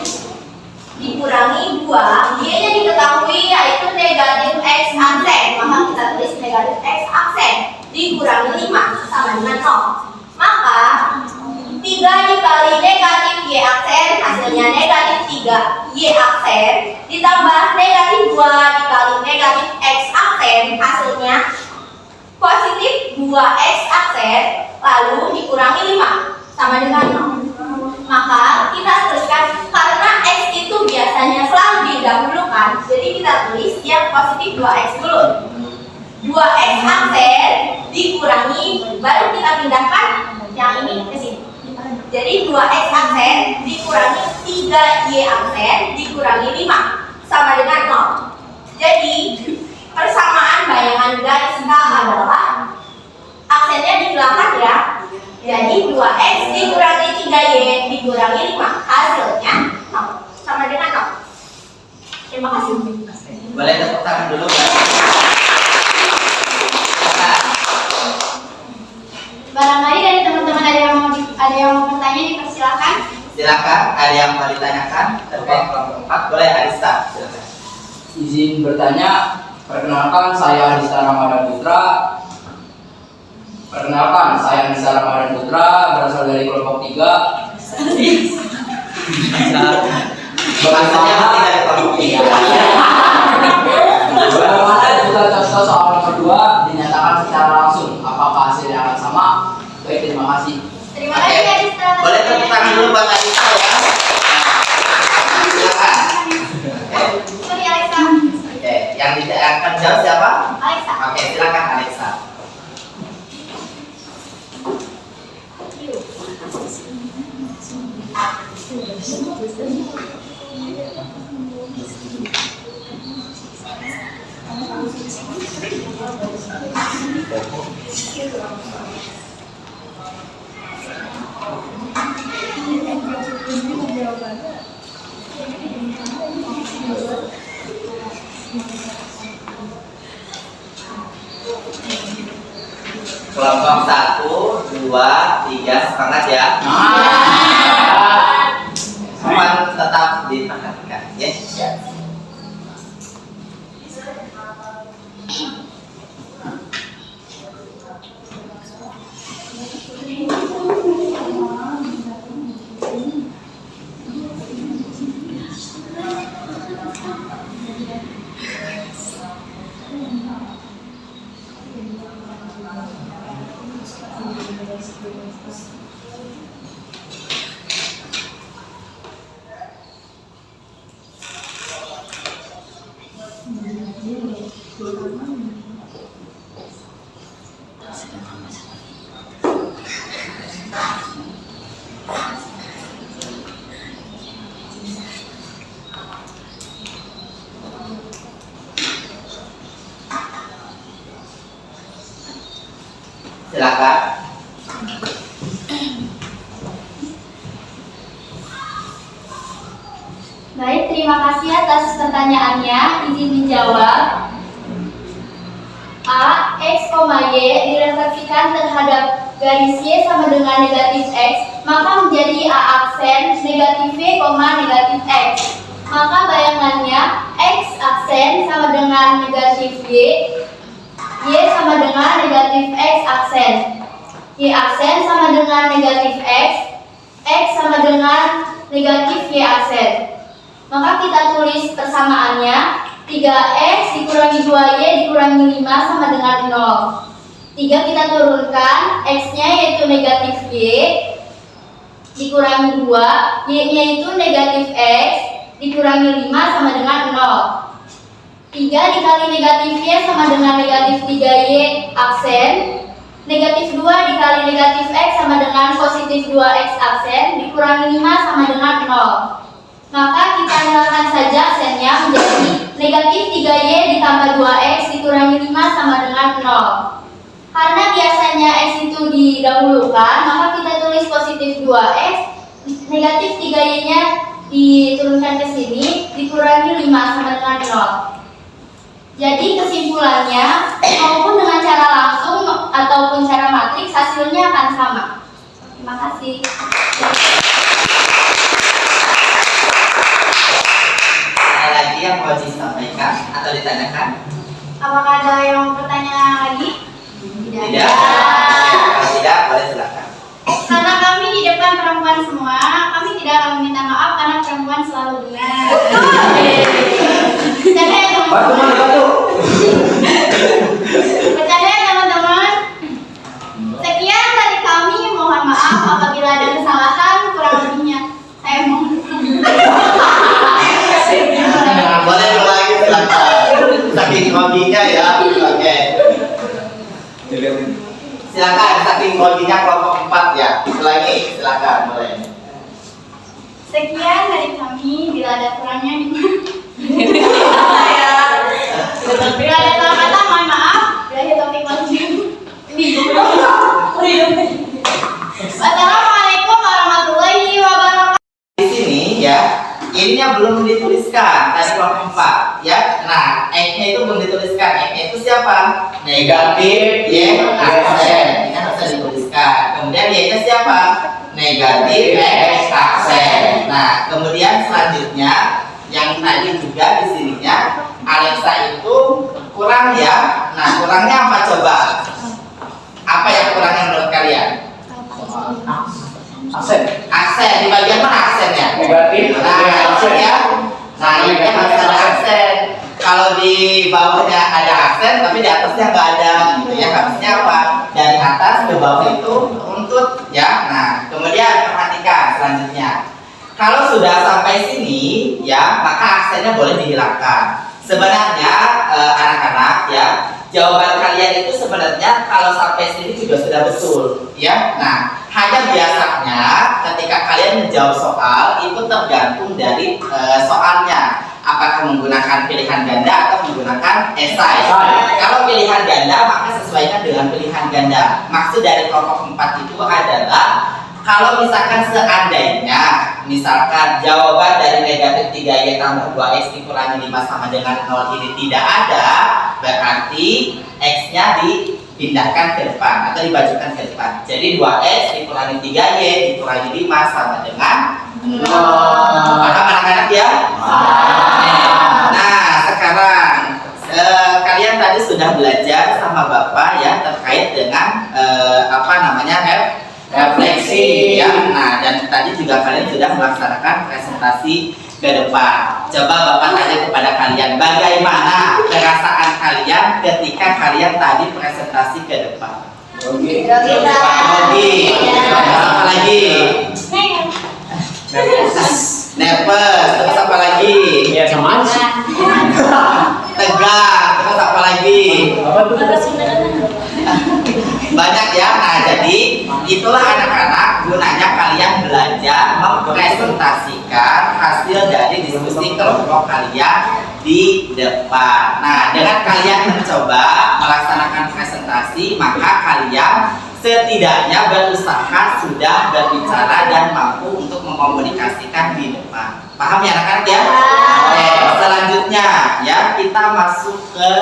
dikurangi 2, Y-nya diketahui yaitu negatif X aksen, maka kita tulis negatif X aksen dikurangi 5 sama dengan 0. Maka 3 dikali negatif Y aksen hasilnya negatif 3 Y aksen ditambah negatif 2 dikali negatif X aksen hasilnya positif 2X aksen lalu dikurangi 5 sama dengan 0. Maka kita tuliskan karena X itu biasanya selalu didahulukan, jadi kita tulis yang positif 2X dulu. 2X aksen dikurangi, baru kita pindahkan yang ini ke sini. Jadi 2x aksen dikurangi 3y aksen dikurangi 5 sama dengan 0. Jadi persamaan bayangan garis K adalah aksennya dihilangkan ya. Jadi 2x dikurangi 3y dikurangi 5 hasilnya 0 sama dengan 0. Terima kasih. Boleh tepuk tangan dulu kan? Barangkali dari teman-teman ada yang mau bertanya, dipersilakan. Silakan, ada yang mau ditanyakan terkait kelompok 4? Boleh, Arista, silakan. Izin bertanya, perkenalkan saya Arista Ramadan Putra. Berasal dari kelompok 3. Bahasanya nanti dari kelompok 3. Bagaimana jika contoh soal nomor 2 dinyatakan secara langsung, apakah hasilnya akan sama? Baik, terima kasih. Terima kasih Arista. Boleh tepuk tangan dulu buat Arista ya. Silakan. Sorry Alexa. Oke, yang tidak akan jawab siapa? Alexa. Oke, silakan Alexa. Kelompok 1, 2, 3, semangat ya. Semua tetap diperhatikan ya. Silakan. Baik, terima kasih atas pertanyaannya. Izin menjawab. A, X, Y direfleksikan terhadap garis Y sama dengan negatif X, maka menjadi A aksen negatif Y, negatif X. Maka bayangannya X aksen sama dengan negatif Y sama dengan negatif X aksen. Y aksen sama dengan negatif X sama dengan negatif Y aksen. Maka kita tulis persamaannya 3x dikurangi 2y dikurangi 5 sama dengan 0. 3 kita turunkan, x-nya yaitu negatif y dikurangi 2, y-nya itu negatif x dikurangi 5 sama dengan 0. 3 dikali negatif y sama dengan negatif 3y aksen. Negatif 2 dikali negatif x sama dengan positif 2x aksen dikurangi 5 sama dengan 0. Maka kita hilangkan saja aksennya menjadi negatif 3y ditambah 2x dikurangi 5 sama dengan 0. Karena biasanya x itu didahulukan, maka kita tulis positif 2x, negatif 3y nya diturunkan ke sini dikurangi 5 sama dengan 0. Jadi kesimpulannya, maupun dengan cara langsung ataupun cara matriks, hasilnya akan sama. Terima kasih. Ada lagi yang mau disampaikan atau ditanyakan? Apakah ada yang mau bertanya lagi? Tidak. Kalau tidak, boleh silakan. Karena kami di depan perempuan semua, kami tidak akan meminta maaf karena perempuan selalu benar. Bercanda ya teman-teman. Bercanda ya teman-teman. Sekian dari kami, mohon maaf apabila ada kesalahan, kurang lebihnya saya mohon. Boleh lagi silakan. Saking hobinya ya. Oke. Silakan, saking hobinya kelompok 4 ya. Ulangi, silakan boleh. bila ada kurangnya bila ada salah kata mohon maaf. Bila topik masih Wassalamualaikum warahmatullahi wabarakatuh. Di sini ya, ininya belum dituliskan tadi kelompok 4 ya. Nah, X-nya itu belum dituliskan. X-nya itu siapa? Negatif Y aksen. Ini harus dituliskan. Kemudian Y-nya siapa? Negatif X aksen. Nah, kemudian selanjutnya yang tadi juga di sininya Alexa itu kurang ya. Nah, kurangnya apa coba? Apa yang kurangnya menurut kalian? Aksen. Aksen di bagian mana aksennya? Negatif. Nah, aksen ya. Nah, ini harus ada aksen. Kalau di bawahnya ada aksen, tapi di atasnya nggak ada, gitu ya. Harusnya apa? Dari atas ke bawah itu runtut, ya. Nah, kemudian perhatikan selanjutnya. Kalau sudah sampai sini, ya, maka aksennya boleh dihilangkan. Sebenarnya anak-anak, ya, jawaban kalian itu sebenarnya kalau sampai sini juga sudah betul, ya. Nah, hanya biasanya ketika kalian menjawab soal itu tergantung dari soalnya. Apakah menggunakan pilihan ganda atau menggunakan esai. Kalau pilihan ganda maka sesuaikan dengan pilihan ganda. Maksud dari kelompok 4 itu adalah kalau misalkan seandainya misalkan jawaban dari negatif 3Y tambah 2X dikurangi 5 sama dengan 0 ini tidak ada, berarti X-nya dipindahkan ke depan atau dibajukan ke depan. Jadi 2X dikurangi 3Y dikurangi 5 sama dengan 0. Paham anak-anak ya? Nah, sekarang kalian tadi sudah belajar sama Bapak ya terkait dengan refleksi ya. Nah, dan tadi juga kalian sudah melaksanakan presentasi ke depan. Coba Bapak tanya kepada kalian, bagaimana perasaan kalian ketika kalian tadi presentasi ke depan? Oke. Apa lagi? Nervous. Terus apa lagi? Ya sama aja. Tegang. Terus apa lagi? Apa tuh? Banyak ya. Nah, jadi itulah anak-anak gunanya kalian belajar mempresentasikan hasil dari diskusi kelompok kalian di depan. Nah, dengan kalian mencoba melaksanakan presentasi, maka kalian setidaknya berusaha sudah berbicara dan mampu untuk mengkomunikasikan di depan. Paham ya anak-anak ya? Oke, selanjutnya ya kita masuk ke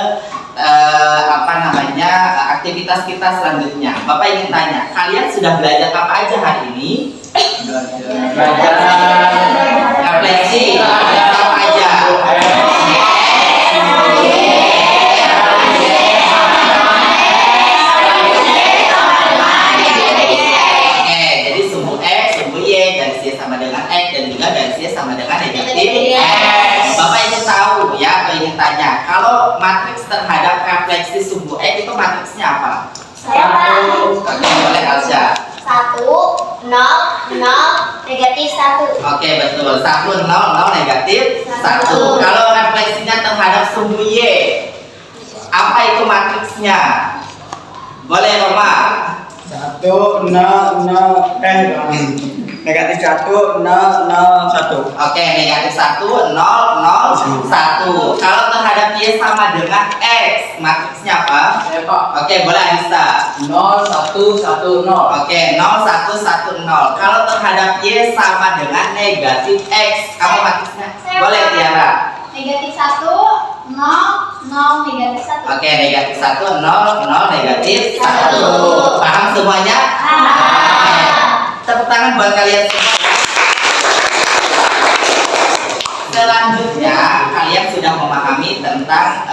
aktivitas kita selanjutnya. Bapak ingin tanya, kalian sudah belajar apa aja hari ini? Belajar refleksi. Apa aja? Oke, jadi sumbu X, sumbu Y, garis Y sama dengan X, dan juga garis Y sama dengan negatif X. Bapak ingin tahu ya, atau ingin tanya, kalau matriks terhadap refleksi sumbu X itu matriksnya apa? Saya tahu. Oke, boleh Alsya. 1, 0, 0, negatif 1. Oke, betul. 1, 0, 0, negatif 1. Kalau refleksinya terhadap sumbu Y, apa itu matriksnya? Boleh, Roma? 1, 0, 0, negatif 1, 0, 0, 1. Oke, negatif 1, 0, 0, 1. Kalau terhadap Y sama dengan X, matriksnya apa? Oke, boleh Anissa. 0, 1, 1, 0. Oke, 0, 1, 1, 0. Kalau terhadap Y sama dengan negatif X, apa matriksnya? Boleh Tiara. Negatif 1, 0, 0, negatif 1. Oke, negatif 1, 0, 0, negatif 1. Paham semuanya? Tepuk tangan buat kalian semua. Selanjutnya, kalian sudah memahami tentang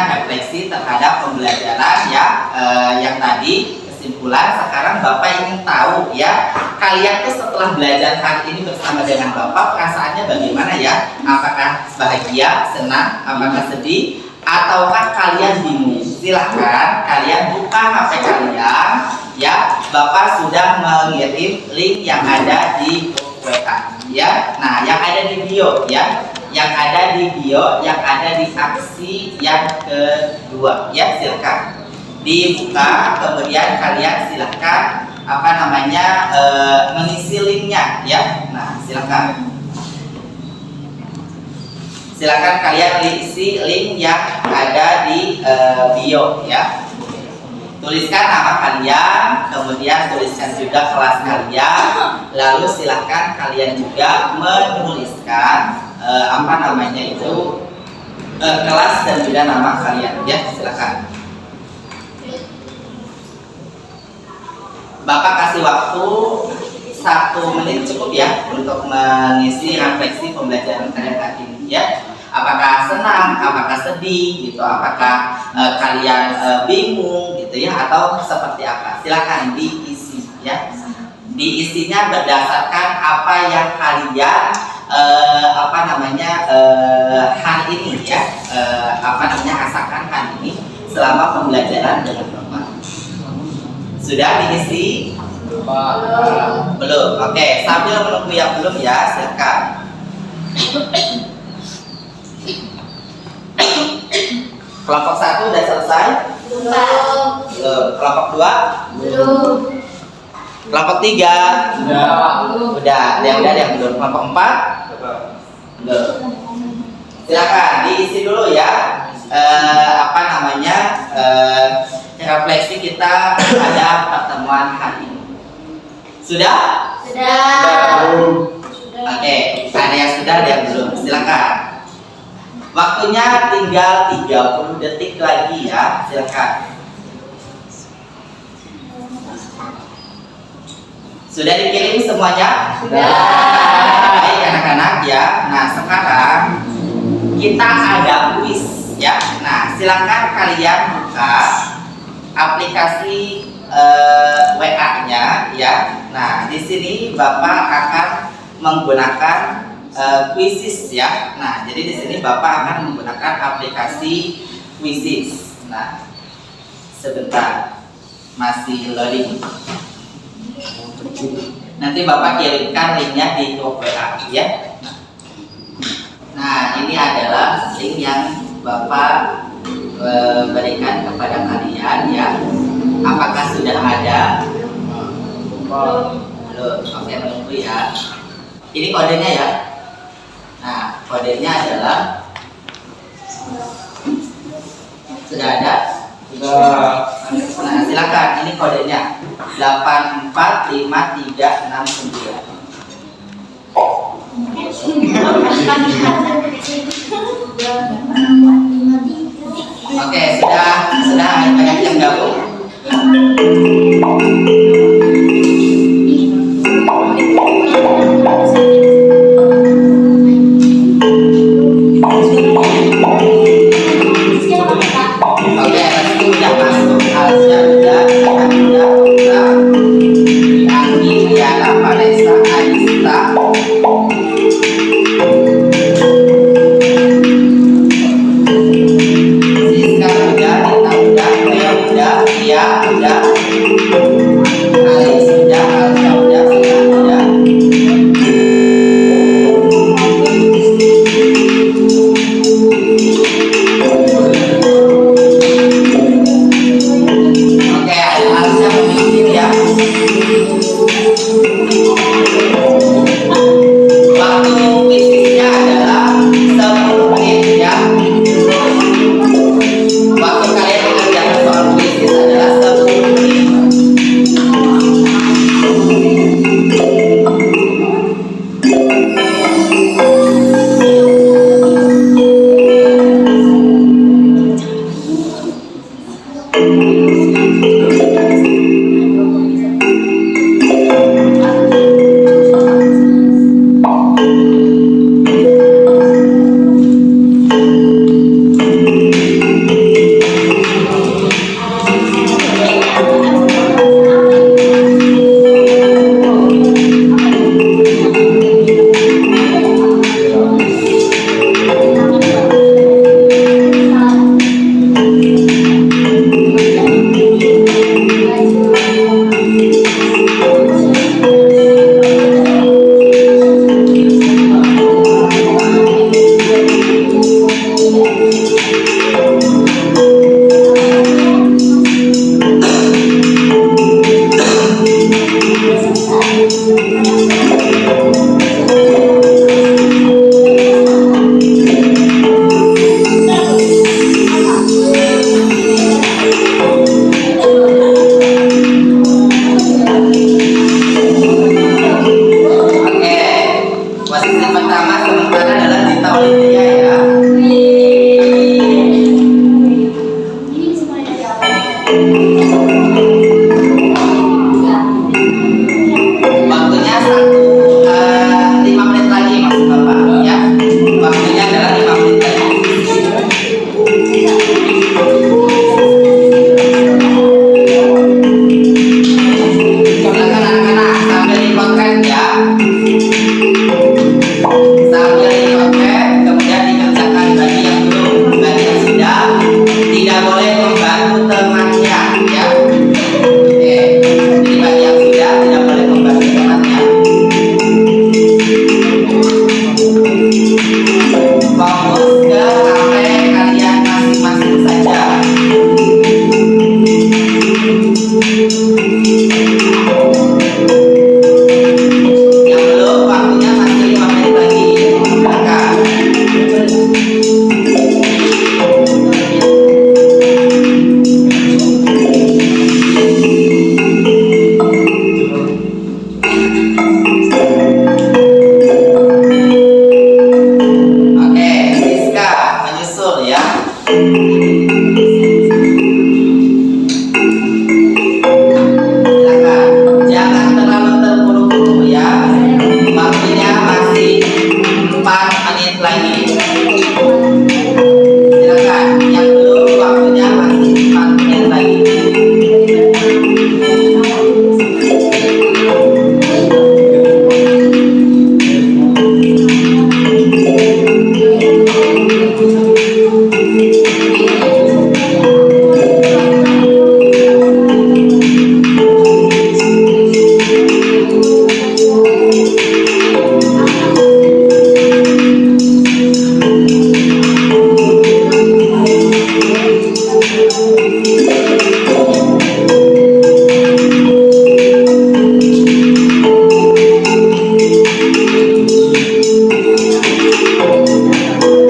refleksi terhadap pembelajaran ya, yang tadi kesimpulan. Sekarang Bapak ingin tahu ya, kalian tuh setelah belajar hari ini bersama dengan Bapak, perasaannya bagaimana ya? Apakah bahagia, senang, apakah sedih, ataukah kalian bingung? Silahkan kalian buka HP kalian ya. Bapak sudah mengirim link yang ada di WA ya. Nah, yang ada di bio ya, yang ada di bio, yang ada di aksi yang kedua ya. Silakan dibuka, kemudian kalian silahkan mengisi linknya ya. Nah, silakan. Silakan kalian isi link yang ada di bio ya. Tuliskan nama kalian, kemudian tuliskan juga kelas kalian, lalu silakan kalian juga menuliskan apa namanya itu kelas dan juga nama kalian ya, silakan. Bapak kasih waktu 1 menit cukup ya untuk mengisi refleksi pembelajaran kalian hari ini ya. Apakah senang, apakah sedih gitu, apakah kalian bingung gitu ya, atau seperti apa? Silakan diisi ya. Diisinya berdasarkan apa yang kalian apa namanya hari ini ya, apa namanya rasakan hari ini selama pembelajaran dengan Bapak. Sudah diisi? Belum. Oke, sambil menunggu yang belum ya, silakan. Kelompok 1 udah selesai? Belum. Belum. Kelompok 2? Belum. Kelompok 3? Udah. Yang udah yang belum. Kelompok 4? Belum. Silakan diisi dulu ya. Apa namanya? Refleksi kita pada pertemuan hari ini. Sudah? Sudah. Oke, ada yang sudah, ada yang belum. Silakan. Waktunya tinggal 30 detik lagi ya, silakan. Sudah dikirim semuanya? Sudah. Baik anak-anak ya. Nah sekarang kita ada kuis ya. Nah silakan kalian buka aplikasi WA-nya ya. Nah di sini Bapak akan menggunakan Quizzes ya. Nah, jadi di sini Bapak akan menggunakan aplikasi Quizzes. Nah, sebentar masih loading. Nanti Bapak kirimkan linknya di grup WA ya. Nah, ini adalah link yang Bapak berikan kepada kalian ya. Apakah sudah ada? Belum. Oke, menunggu ya. Ini kodenya ya. Nah, kodenya adalah sudah ada? Sudah. Nah, silakan. Ini kodenya 845369. Oke, sudah banyak yang gabung. Olivia ya. Ini semuanya dari awal. Waktunya 5 menit lagi maksud Bapak ya. Waktunya adalah 5 menit lagi. Silakan anak-anak sambil dipotret ya. Sambil dipotret kemudian dikerjakan bagi yang belum, bagi yang sudah tidak boleh membantu temannya ya. Oke, jadi bagi yang sudah tidak boleh membantu temannya. Fokus ke HP kalian masing-masing saja. Yang belum, waktunya masih 5 menit lagi. Silakan. Oke, Siska menyusul ya. Silakan, jangan terlalu terburu-buru ya. Waktunya masih 4 menit lagi. Silakan, yang belum waktunya masih 4 menit lagi.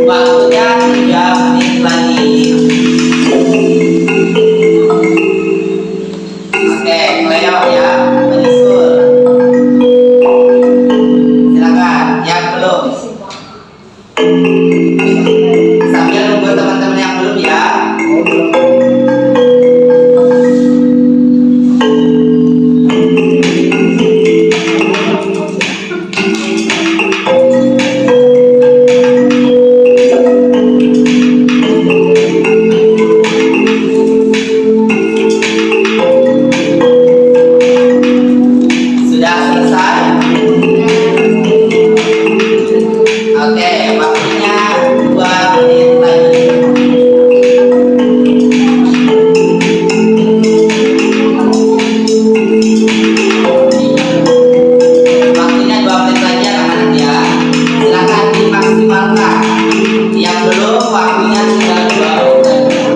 Waktunya 3 menit lagi. Oke, Cleo ya, menyusul. Silakan, yang belum. Sambil nunggu teman-teman yang belum ya. Sudah selesai? Oke, waktunya 2 menit lagi. Waktunya 2 menit lagi anak-anak ya. Silakan dimaksimalkan. Yang belum waktunya tinggal 2 menit lagi.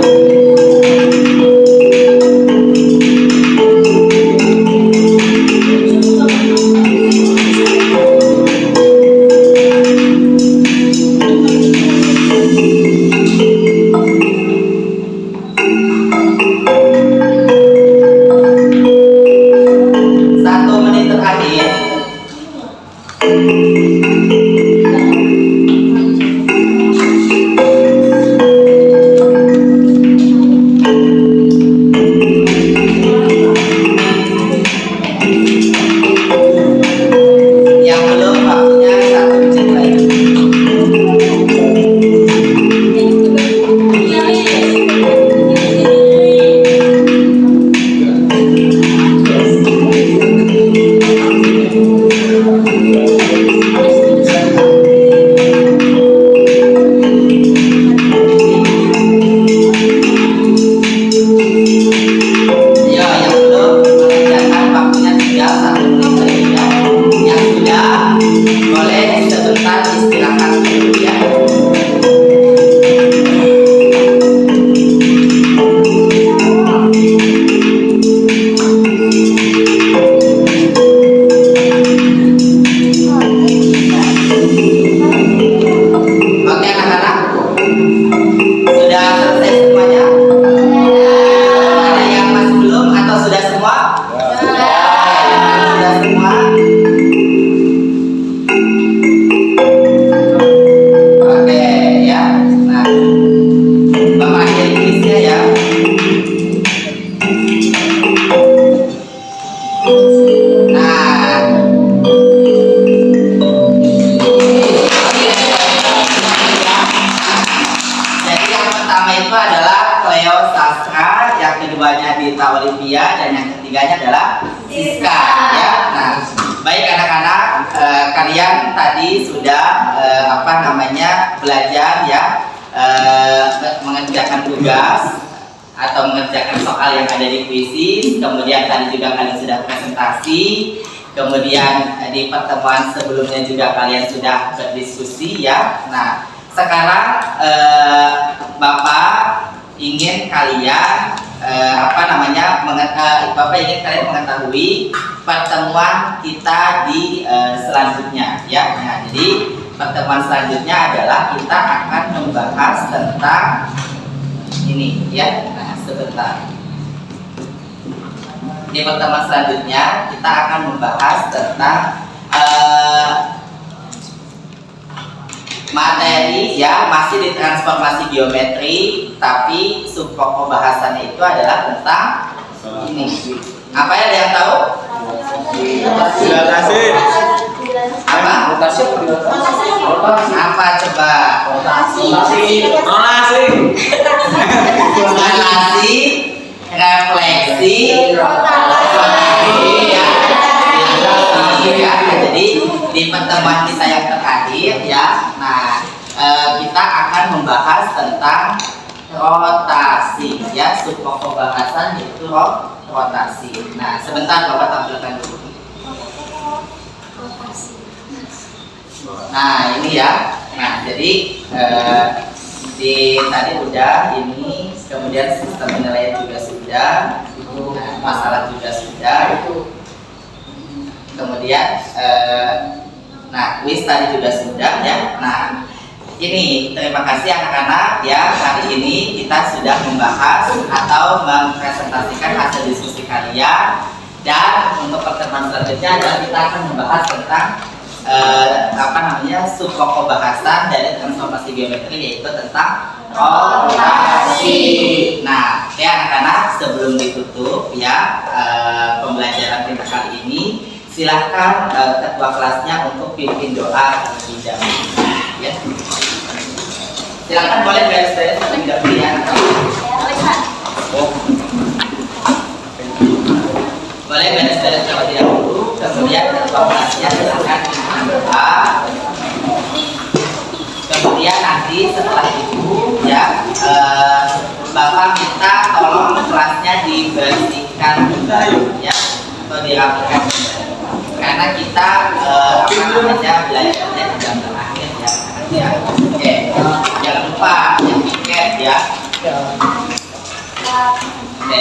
Satu menit terakhir. itu adalah Cleo Sastra, yang keduanya Dita Olimpia, dan yang ketiganya adalah Siska. Ya, nah, baik anak-anak, kalian tadi sudah belajar ya, mengerjakan tugas atau mengerjakan soal yang ada di kuisis. Kemudian tadi juga kalian sudah presentasi. Kemudian di pertemuan sebelumnya juga kalian sudah berdiskusi ya. Nah, sekarang Bapak ingin kalian Bapak ingin kalian mengetahui pertemuan kita di selanjutnya ya. Nah, jadi pertemuan selanjutnya adalah kita akan membahas tentang ini ya. Nah, sebentar. Di pertemuan selanjutnya kita akan membahas tentang materi ya, masih di transformasi geometri, tapi subpokok bahasannya itu adalah tentang ini. Apa ya, ada yang tahu? Dilatasi. Apa? Apa coba? Relasi, refleksi, rotasi ya. Jadi di pertemuan kita yang terakhir ya, nah kita akan membahas tentang rotasi ya, subpokok bahasan yaitu rotasi. Nah, sebentar Bapak tampilkan dulu. Nah, ini ya. Nah, jadi di tadi udah ini, kemudian sistem penilaian juga sudah, masalah juga sudah. Kemudian nah, kuis tadi juga sudah ya. Nah, ini terima kasih anak-anak ya, hari ini kita sudah membahas atau mempresentasikan hasil diskusi kalian, dan untuk pertemuan selanjutnya adalah kita akan membahas tentang subpokok bahasan dari transformasi geometri, yaitu tentang rotasi. Nah, ya anak-anak, sebelum ditutup ya pembelajaran kita kali ini, silahkan ketua kelasnya untuk pimpin doa terlebih dahulu ya. Silahkan, boleh beres-beres terlebih dahulu ya. Boleh beres-beres terlebih dahulu, kemudian ketua kelasnya silahkan pimpin doa. Kemudian nanti setelah itu ya Bapak minta tolong kelasnya dibersihkan ya, atau dirapikan, karena kita belajarnya di jam terakhir ya. Oke, jangan lupa yang tiket ya. Oke,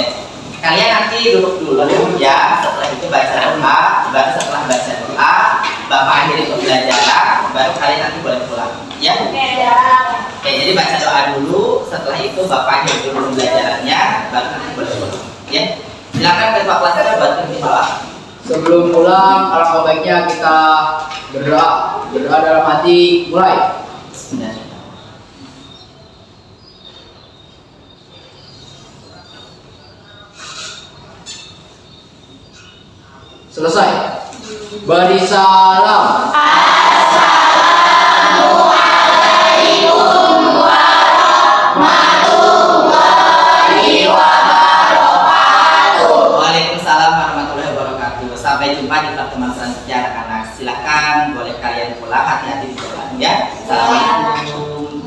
kalian nanti duduk dulu ya, setelah itu baca doa, baru setelah baca doa Bapak akhiri pembelajaran, baru kalian nanti boleh pulang ya. Oke, jadi baca doa dulu, setelah itu Bapak akhiri dulu pembelajarannya, baru nanti boleh pulang ya. Silakan ketua kelasnya buat pimpin doa. Sebelum pulang, alangkah baiknya kita berdoa dalam hati. Mulai. Selesai. Beri salam. Assalamualaikum warahmatullahi wabarakatuh. Waalaikumsalam warahmatullahi wabarakatuh. Sampai jumpa di pertemuan selanjutnya anak-anak. Silakan, boleh kalian pulang, hati-hati di jalan ya. Assalamualaikum.